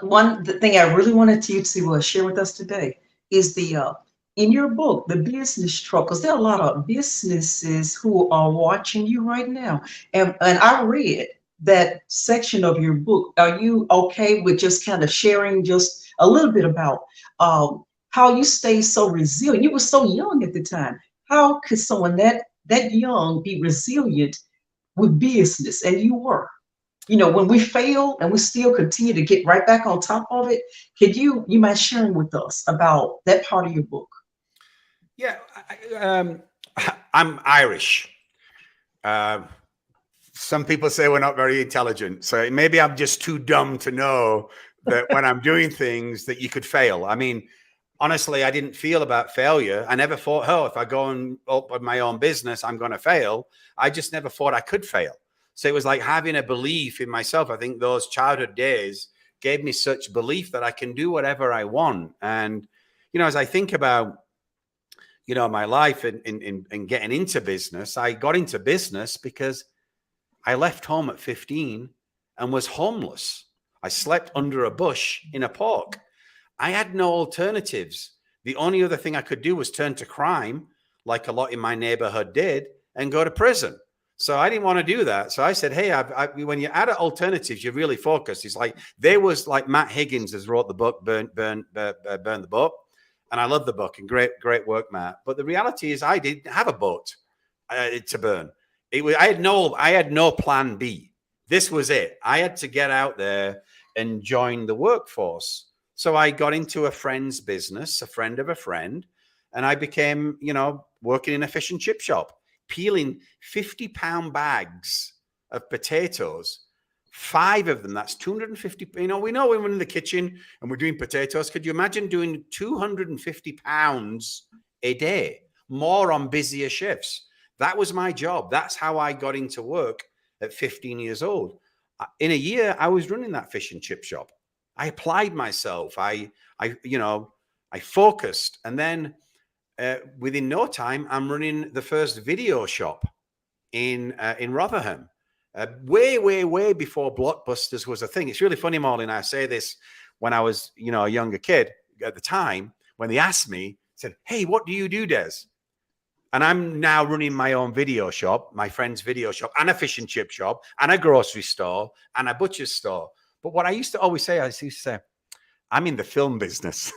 one thing I really wanted you to share with us today is the in your book, the business struggle, because there are a lot of businesses who are watching you right now. And I read that section of your book. Are you okay with just kind of sharing just a little bit about how you stay so resilient? You were so young at the time. How could someone that young be resilient with business? And you were. When we fail and we still continue to get right back on top of it, could you mind sharing with us about that part of your book? Yeah, I'm Irish. Some people say we're not very intelligent. So maybe I'm just too dumb to know that when I'm doing things that you could fail. I mean, honestly, I didn't feel about failure. I never thought, if I go and open my own business, I'm going to fail. I just never thought I could fail. So it was like having a belief in myself. I think those childhood days gave me such belief that I can do whatever I want. And, as I think about, my life and getting into business, I got into business because I left home at 15 and was homeless. I slept under a bush in a park. I had no alternatives. The only other thing I could do was turn to crime, like a lot in my neighborhood did, and go to prison. So I didn't want to do that. So I said, hey, when you add alternatives, you really focus. It's like, there was like Matt Higgins has wrote the book, Burn the Boat. And I love the book, and great work, Matt. But the reality is I didn't have a boat to burn. I had no plan B. This was it. I had to get out there and join the workforce. So I got into a friend's business, a friend of a friend, and I became, working in a fish and chip shop, peeling 50-pound bags of potatoes, 5 of them. That's 250. We know when we're in the kitchen and we're doing potatoes. Could you imagine doing 250 pounds a day, more on busier shifts? That was my job. That's how I got into work at 15 years old. In a year, I was running that fish and chip shop. I applied myself. I focused, and then within no time, I'm running the first video shop in Rotherham. Way before Blockbusters was a thing. It's really funny, Maureen. I say this when I was, a younger kid at the time, when they asked me, said, hey, what do you do, Des? And I'm now running my own video shop, my friend's video shop, and a fish and chip shop, and a grocery store, and a butcher's store. But what I used to always say, I'm in the film business.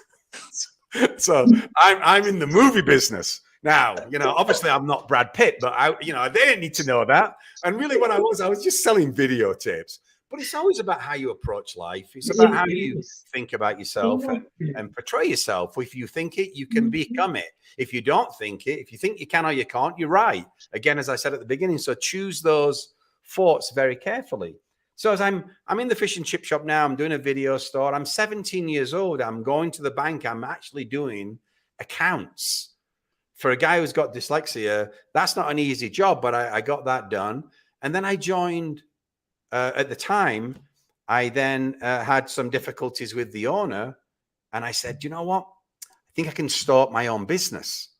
So I'm in the movie business. Now, obviously I'm not Brad Pitt, but they didn't need to know that. And really what I was just selling videotapes. But it's always about how you approach life. It's about how you think about yourself and portray yourself. If you think it, you can become it. If you don't think it, if you think you can or you can't, you're right. Again, as I said at the beginning, so choose those thoughts very carefully. So as I'm in the fish and chip shop now, I'm doing a video store. I'm 17 years old. I'm going to the bank. I'm actually doing accounts. For a guy who's got dyslexia, that's not an easy job, but I got that done. And then I joined, at the time, I then had some difficulties with the owner. And I said, you know what? I think I can start my own business.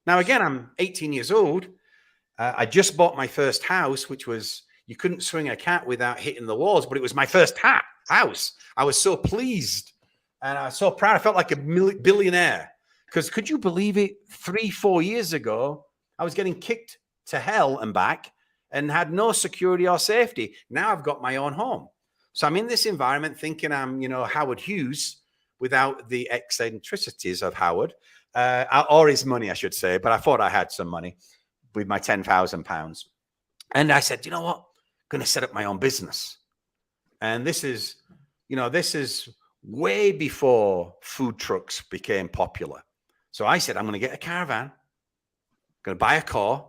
Now, again, I'm 18 years old. I just bought my first house, which was, you couldn't swing a cat without hitting the walls, but it was my first house. I was so pleased and I was so proud. I felt like a billionaire. Because could you believe it? 3-4 years ago, I was getting kicked to hell and back and had no security or safety. Now I've got my own home. So I'm in this environment thinking I'm, Howard Hughes without the eccentricities of Howard, or his money, I should say. But I thought I had some money with my £10,000. And I said, you know what? I'm going to set up my own business. And this is way before food trucks became popular. So I said, I'm going to get a caravan, I'm going to buy a car.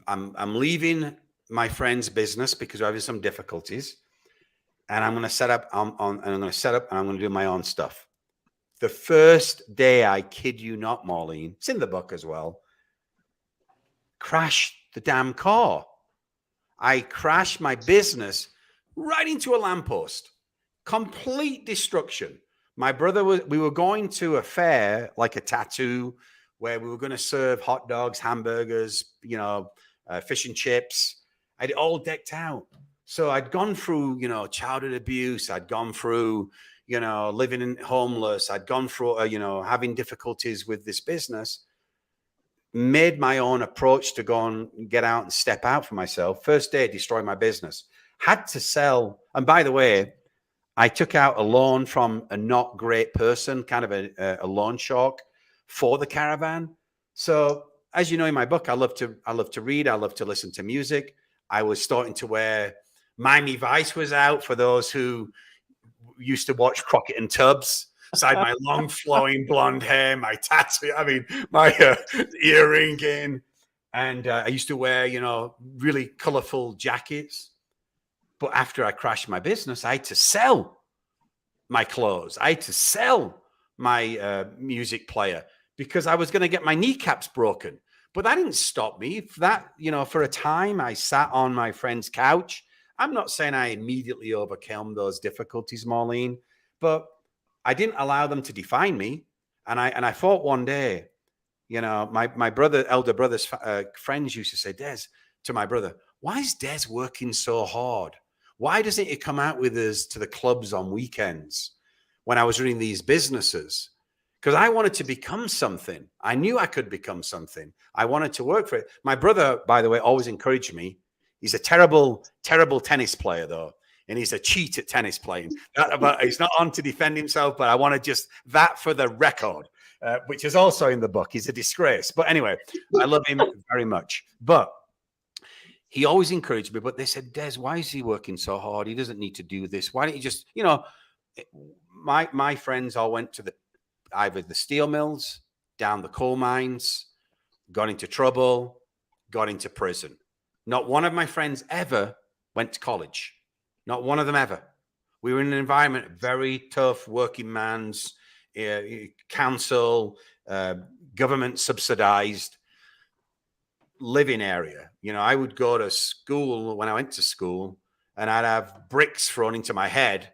I'm leaving my friend's business because we're having some difficulties. And I'm going to set up, and I'm going to do my own stuff. The first day, I kid you not, Maureen, it's in the book as well, crashed the damn car. I crashed my business right into a lamppost. Complete destruction. My brother we were going to a fair, like a tattoo, where we were going to serve hot dogs, hamburgers, fish and chips. I had it all decked out. So I'd gone through, childhood abuse. I'd gone through, living in homeless. I'd gone through, having difficulties with this business. Made my own approach to go and get out and step out for myself. First day, destroyed my business. Had to sell. And by the way, I took out a loan from a not great person, kind of a loan shark for the caravan. So as you know, in my book, I love to read. I love to listen to music. I was starting to wear Miami Vice was out for those who used to watch Crockett and Tubbs. So I had my long flowing blonde hair, my tattoo, my earring in. And I used to wear, really colorful jackets. But after I crashed my business, I had to sell my clothes. I had to sell my music player because I was going to get my kneecaps broken. But that didn't stop me. For a time, I sat on my friend's couch. I'm not saying I immediately overcame those difficulties, Maureen, but I didn't allow them to define me. And I thought one day, my elder brother's friends used to say, Des, to my brother, why is Des working so hard? Why doesn't he come out with us to the clubs on weekends when I was running these businesses? Because I wanted to become something. I knew I could become something. I wanted to work for it. My brother, by the way, always encouraged me. He's a terrible, terrible tennis player, though. And he's a cheat at tennis playing. But he's not on to defend himself, but I want to just that for the record, which is also in the book. He's a disgrace. But anyway, I love him very much. But he always encouraged me. But they said, Des, why is he working so hard? He doesn't need to do this. Why don't you just, my friends all went to either the steel mills, down the coal mines, got into trouble, got into prison. Not one of my friends ever went to college. Not one of them ever. We were in an environment, very tough working man's council, government subsidized living area. I would go to school when I went to school and I'd have bricks thrown into my head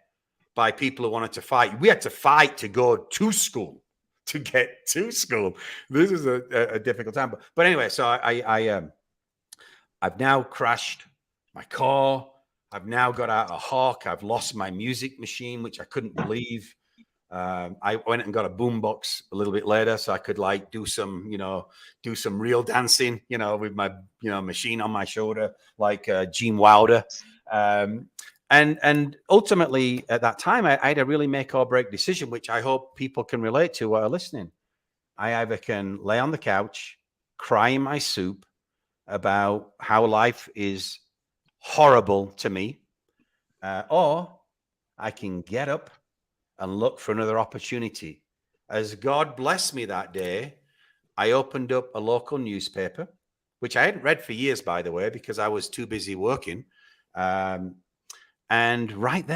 by people who wanted to fight. We had to fight to go to school, to get to school. This is a difficult time. But anyway, so I've now crashed my car. I've now got out of Hawk. I've lost my music machine, which I couldn't believe. I went and got a boombox a little bit later, so I could do some real dancing, with my, machine on my shoulder, like Gene Wilder. And ultimately, at that time, I had a really make or break decision, which I hope people can relate to who are listening. I either can lay on the couch, cry in my soup about how life is horrible to me, or I can get up and look for another opportunity. As God blessed me that day, I opened up a local newspaper, which I hadn't read for years, by the way, because I was too busy working. And right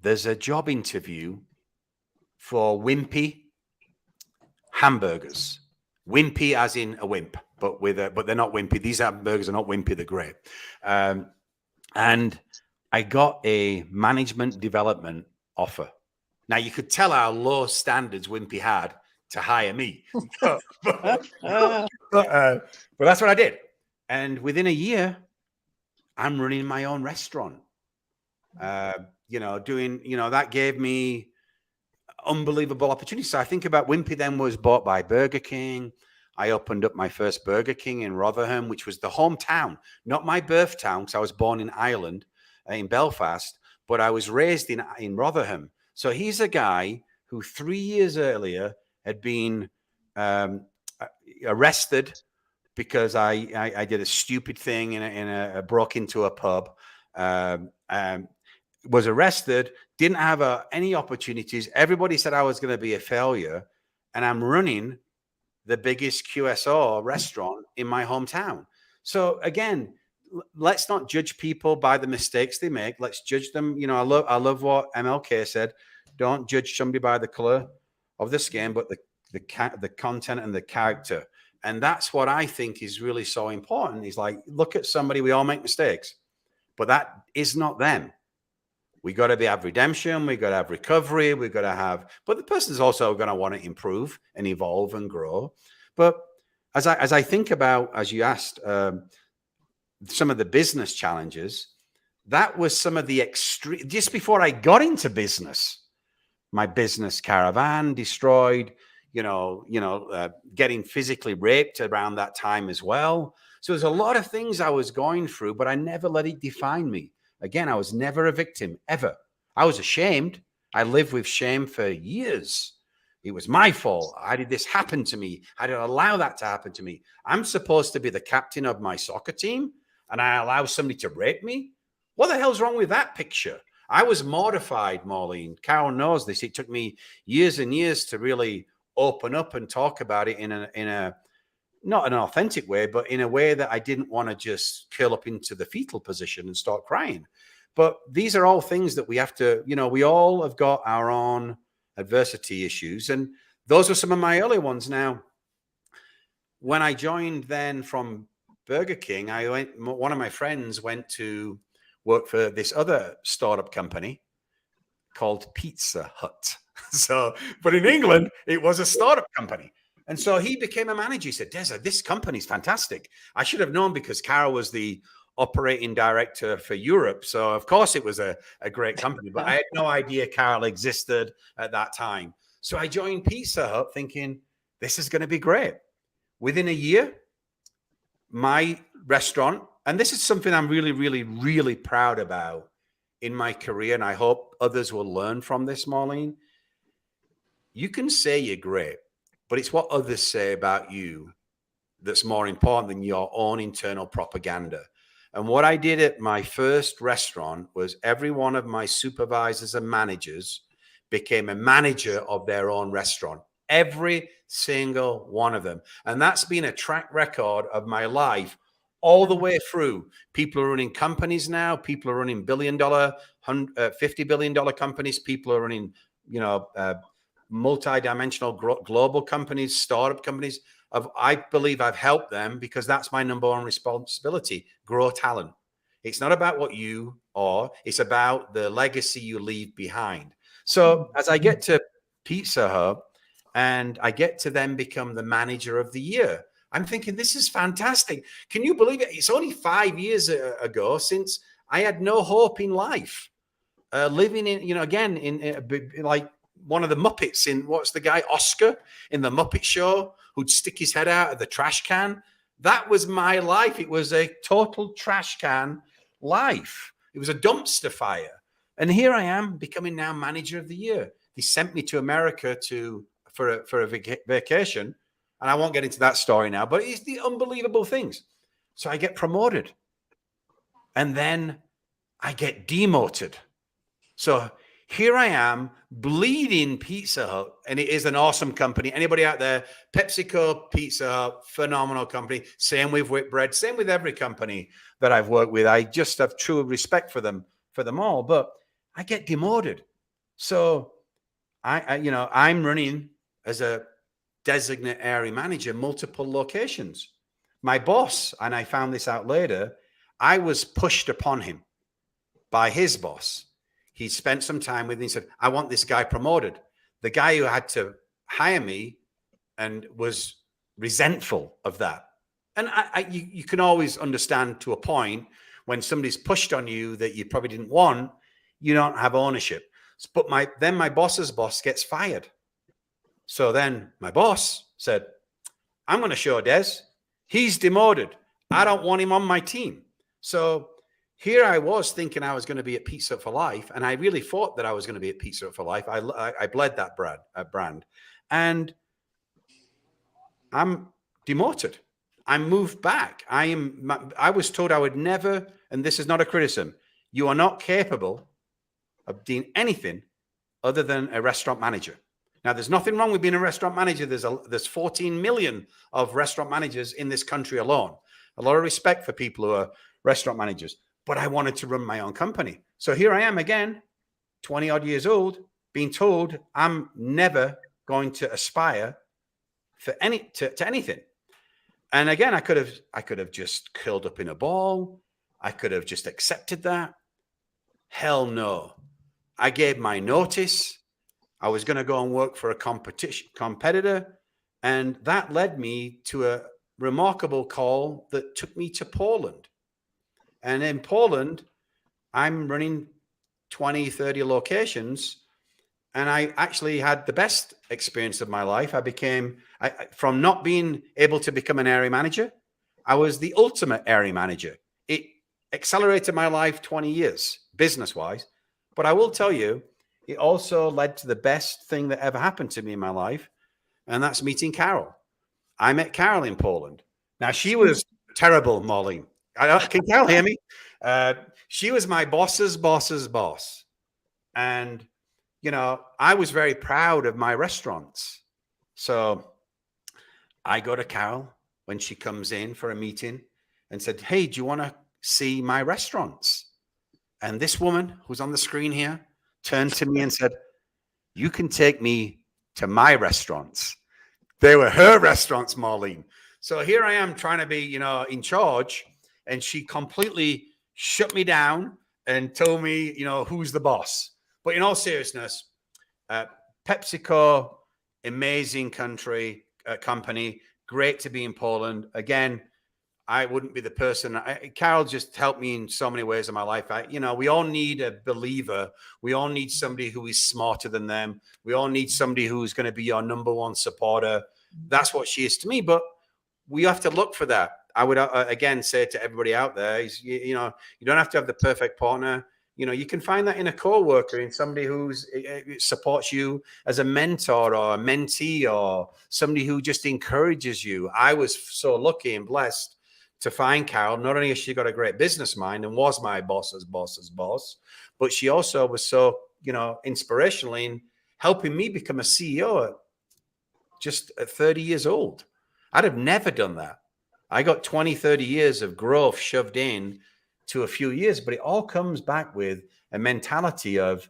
there's a job interview for Wimpy hamburgers. Wimpy as in a wimp, but they're not wimpy. These hamburgers are not wimpy, they're great. And I got a management development offer. Now you could tell how low standards Wimpy had to hire me, but that's what I did. And within a year, I'm running my own restaurant. That gave me unbelievable opportunities. So I think about Wimpy then was bought by Burger King. I opened up my first Burger King in Rotherham, which was the hometown, not my birth town, because I was born in Ireland, in Belfast, but I was raised in Rotherham. So he's a guy who 3 years earlier had been arrested because I did a stupid thing I broke into a pub, was arrested, didn't have any opportunities. Everybody said I was going to be a failure, and I'm running the biggest QSR restaurant in my hometown. So again, let's not judge people by the mistakes they make. Let's judge them. I love what MLK said. Don't judge somebody by the color of the skin, but the content and the character. And that's what I think is really so important. Is like, look at somebody. We all make mistakes, but that is not them. We got to have redemption. We got to have recovery. We got to have, but the person's also going to want to improve and evolve and grow. But as I think about, as you asked, some of the business challenges, that was some of the extreme. Just before I got into business, my business caravan destroyed. Getting physically raped around that time as well. So there's a lot of things I was going through, but I never let it define me. Again, I was never a victim, ever. I was ashamed. I lived with shame for years. It was my fault. How did this happen to me? How did I allow that to happen to me? I'm supposed to be the captain of my soccer team, and I allow somebody to rape me? What the hell's wrong with that picture? I was mortified, Maureen. Carol knows this. It took me years and years to really open up and talk about it in a not an authentic way, but in a way that I didn't want to just curl up into the fetal position and start crying. But these are all things that we have to, we all have got our own adversity issues. And those were some of my early ones. Now, when I joined then from Burger King, one of my friends went to work for this other startup company called Pizza Hut. But in England, it was a startup company. And so he became a manager. He said, Des, this company's fantastic. I should have known because Carol was the operating director for Europe. So of course it was a great company, but I had no idea Carol existed at that time. So I joined Pizza Hut thinking this is going to be great. Within a year, my restaurant, and this is something I'm really, really, really proud about in my career, and I hope others will learn from this, Marlene. You can say you're great, but it's what others say about you that's more important than your own internal propaganda. And what I did at my first restaurant was every one of my supervisors and managers became a manager of their own restaurant. Every single one of them. And that's been a track record of my life all the way through. People are running companies now. People are running $1 billion, $50 billion companies. People are running, multi-dimensional global companies, startup companies. I believe I've helped them because that's my number one responsibility: grow talent. It's not about what you are, it's about the legacy you leave behind. So as I get to Pizza Hut and I get to then become the manager of the year, I'm thinking, this is fantastic. Can you believe it? It's only 5 years ago since I had no hope in life. Living in, again, in like one of the Muppets in, what's the guy, Oscar in the Muppet Show, who'd stick his head out of the trash can. That was my life. It was a total trash can life. It was a dumpster fire. And here I am becoming now manager of the year. They sent me to America for a vacation. And I won't get into that story now, but it's the unbelievable things. So I get promoted and then I get demoted. So here I am bleeding Pizza Hut, and it is an awesome company. Anybody out there? PepsiCo, Pizza Hut, phenomenal company. Same with Whitbread, same with every company that I've worked with. I just have true respect for them all, but I get demoted. So I'm running as a designate area manager, multiple locations. My boss, and I found this out later, I was pushed upon him by his boss. He spent some time with me and said, I want this guy promoted. The guy who had to hire me and was resentful of that. And you can always understand to a point when somebody's pushed on you that you probably didn't want, you don't have ownership. But then my boss's boss gets fired. So then my boss said, I'm going to show Des. He's demoted. I don't want him on my team. So here I was thinking I was going to be at Pizza Hut for life. And I really thought that I was going to be at Pizza Hut for life. I bled that brand. And I'm demoted. I moved back. I was told I would never, and this is not a criticism, you are not capable of doing anything other than a restaurant manager. Now, there's nothing wrong with being a restaurant manager. There's 14 million of restaurant managers in this country alone. A lot of respect for people who are restaurant managers. But I wanted to run my own company. So here I am again, 20 odd years old, being told I'm never going to aspire to anything. And again, I could have just curled up in a ball. I could have just accepted that. Hell no. I gave my notice. I was going to go and work for a competitor. And that led me to a remarkable call that took me to Poland. And in Poland, I'm running 20, 30 locations. And I actually had the best experience of my life. From not being able to become an area manager, I was the ultimate area manager. It accelerated my life 20 years, business-wise. But I will tell you, it also led to the best thing that ever happened to me in my life. And that's meeting Carol. I met Carol in Poland. Now, she was terrible, Marlene. Can Carol hear me? She was my boss's boss. And, I was very proud of my restaurants. So I go to Carol when she comes in for a meeting and said, hey, do you want to see my restaurants? And this woman who's on the screen here turned to me and said, you can take me to my restaurants. They were her restaurants, Marlene. So here I am trying to be, in charge. And she completely shut me down and told me, who's the boss. But in all seriousness, PepsiCo, amazing company, great to be in Poland. Again, I wouldn't be the person. Carol just helped me in so many ways in my life. We all need a believer. We all need somebody who is smarter than them. We all need somebody who's going to be your number one supporter. That's what she is to me. But we have to look for that. I would again say to everybody out there, you don't have to have the perfect partner. You can find that in a co-worker, in somebody who's supports you as a mentor or a mentee, or somebody who just encourages you. I was so lucky and blessed to find Carol. Not only has she got a great business mind and was my boss's boss, but she also was so, inspirational in helping me become a CEO just at 30 years old. I'd have never done that. I got 20, 30 years of growth shoved in to a few years, but it all comes back with a mentality of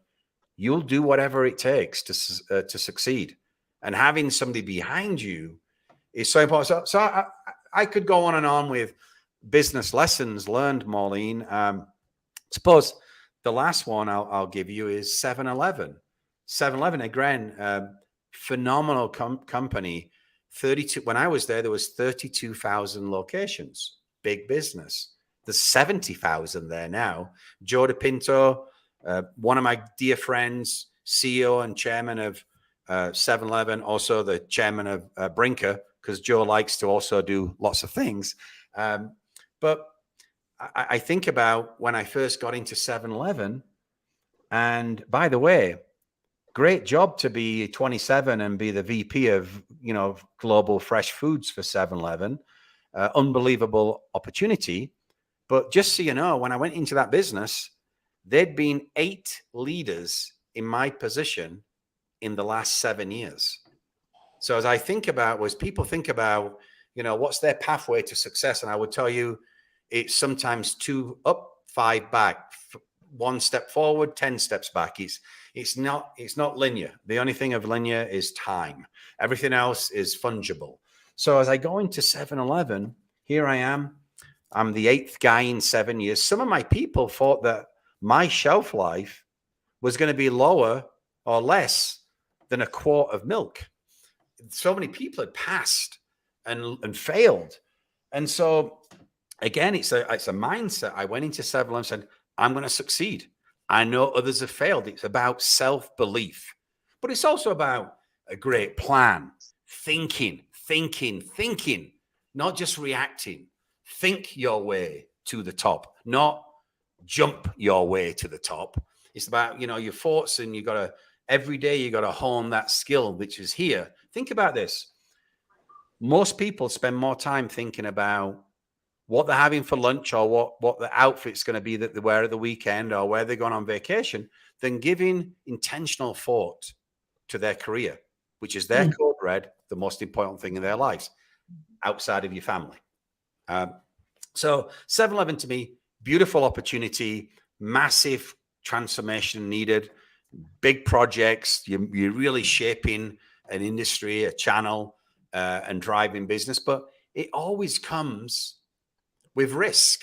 you'll do whatever it takes to succeed. And having somebody behind you is so important. So I could go on and on with business lessons learned, Maureen. Suppose the last one I'll give you is 7-Eleven. 7-Eleven, again, phenomenal company. 32. When I was there was 32,000 locations. Big business. There's 70,000 there now. Joe DePinto, one of my dear friends, CEO and chairman of 7-Eleven, also the chairman of Brinker, because Joe likes to also do lots of things. But I think about when I first got into 7-Eleven, and by the way, great job to be 27 and be the VP of, global fresh foods for 7-Eleven. Unbelievable opportunity. But just so you know, when I went into that business, there'd been 8 leaders in my position in the last 7 years. So as I think about, people think about, what's their pathway to success? And I would tell you, it's sometimes 2 up, 5 back, 1 step forward, 10 steps back. It's not linear. The only thing of linear is time. Everything else is fungible. So as I go into 7-Eleven, here I am. I'm the 8th guy in 7 years. Some of my people thought that my shelf life was going to be lower or less than a quart of milk. So many people had passed and failed. And so again, it's a mindset. I went into 7-Eleven and said, I'm going to succeed. I know others have failed. It's about self-belief, but it's also about a great plan, thinking, not just reacting. Think your way to the top, not jump your way to the top. It's about, your thoughts, and every day you got to hone that skill, which is here. Think about this. Most people spend more time thinking about what they're having for lunch, or what the outfit's going to be that they wear at the weekend, or where they're going on vacation, than giving intentional thought to their career, which is their code red, the most important thing in their lives, outside of your family. So 7-Eleven to me, beautiful opportunity, massive transformation needed, big projects. You're really shaping an industry, a channel, and driving business, but it always comes with risk.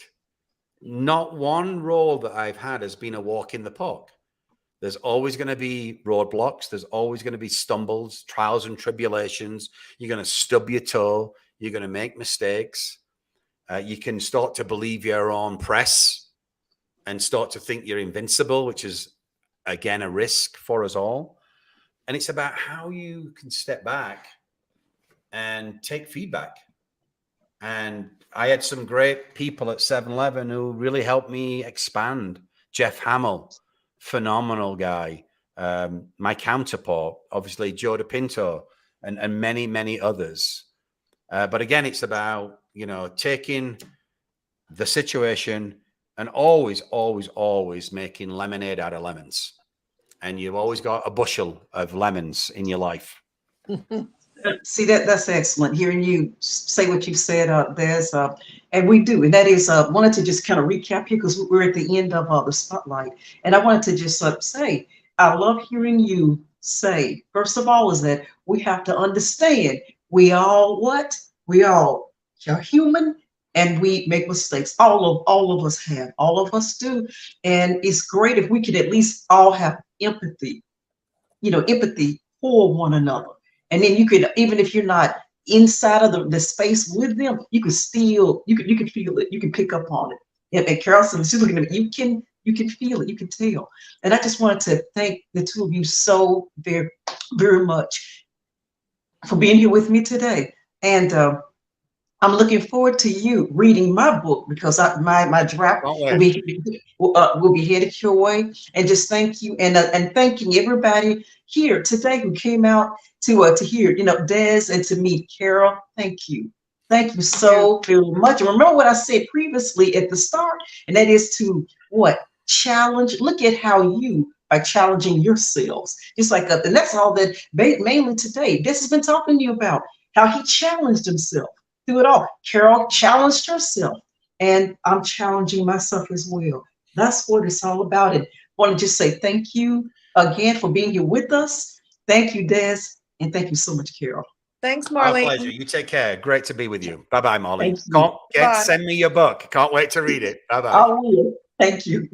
Not one role that I've had has been a walk in the park. There's always going to be roadblocks. There's always going to be stumbles, trials and tribulations. You're going to stub your toe. You're going to make mistakes. You can start to believe your own press and start to think you're invincible, which is, again, a risk for us all. And it's about how you can step back and take feedback. And I had some great people at 7-Eleven who really helped me expand. Jeff Hamill, phenomenal guy. My counterpart, obviously, Joe DePinto, and many, many others. But again, it's about, taking the situation and always, always, always making lemonade out of lemons. And you've always got a bushel of lemons in your life. See, that's excellent. Hearing you say what you've said, and we do, and that is, wanted to just kind of recap here because we're at the end of the spotlight, and I wanted to just say, I love hearing you say, first of all, is that we have to understand we all are human, and we make mistakes. All of us have, all of us do, and it's great if we could at least all have empathy, empathy for one another. And then you could, even if you're not inside of the space with them, you can still, you can feel it, you can pick up on it. And Carol said, she's looking at me, you can feel it, you can tell. And I just wanted to thank the two of you so very, very much for being here with me today. And I'm looking forward to you reading my book, because my draft will be headed your way. And just thank you, and thanking everybody here today who came out to hear, Des, and to meet Carol. Thank you so very much. And remember what I said previously at the start, and that is to what? Challenge. Look at how you are challenging yourselves. Just like and that's all that mainly today Des has been talking to you about, how he challenged himself through it all. Carol challenged herself, and I'm challenging myself as well. That's what it's all about. And I want to just say thank you again for being here with us. Thank you, Des, and thank you so much, Carol. Thanks, Our Marlene. pleasure. You take care. Great to be with you. Bye-bye, Molly. Thank you. Send me your book. Can't wait to read it. Bye-bye. I will. Thank you.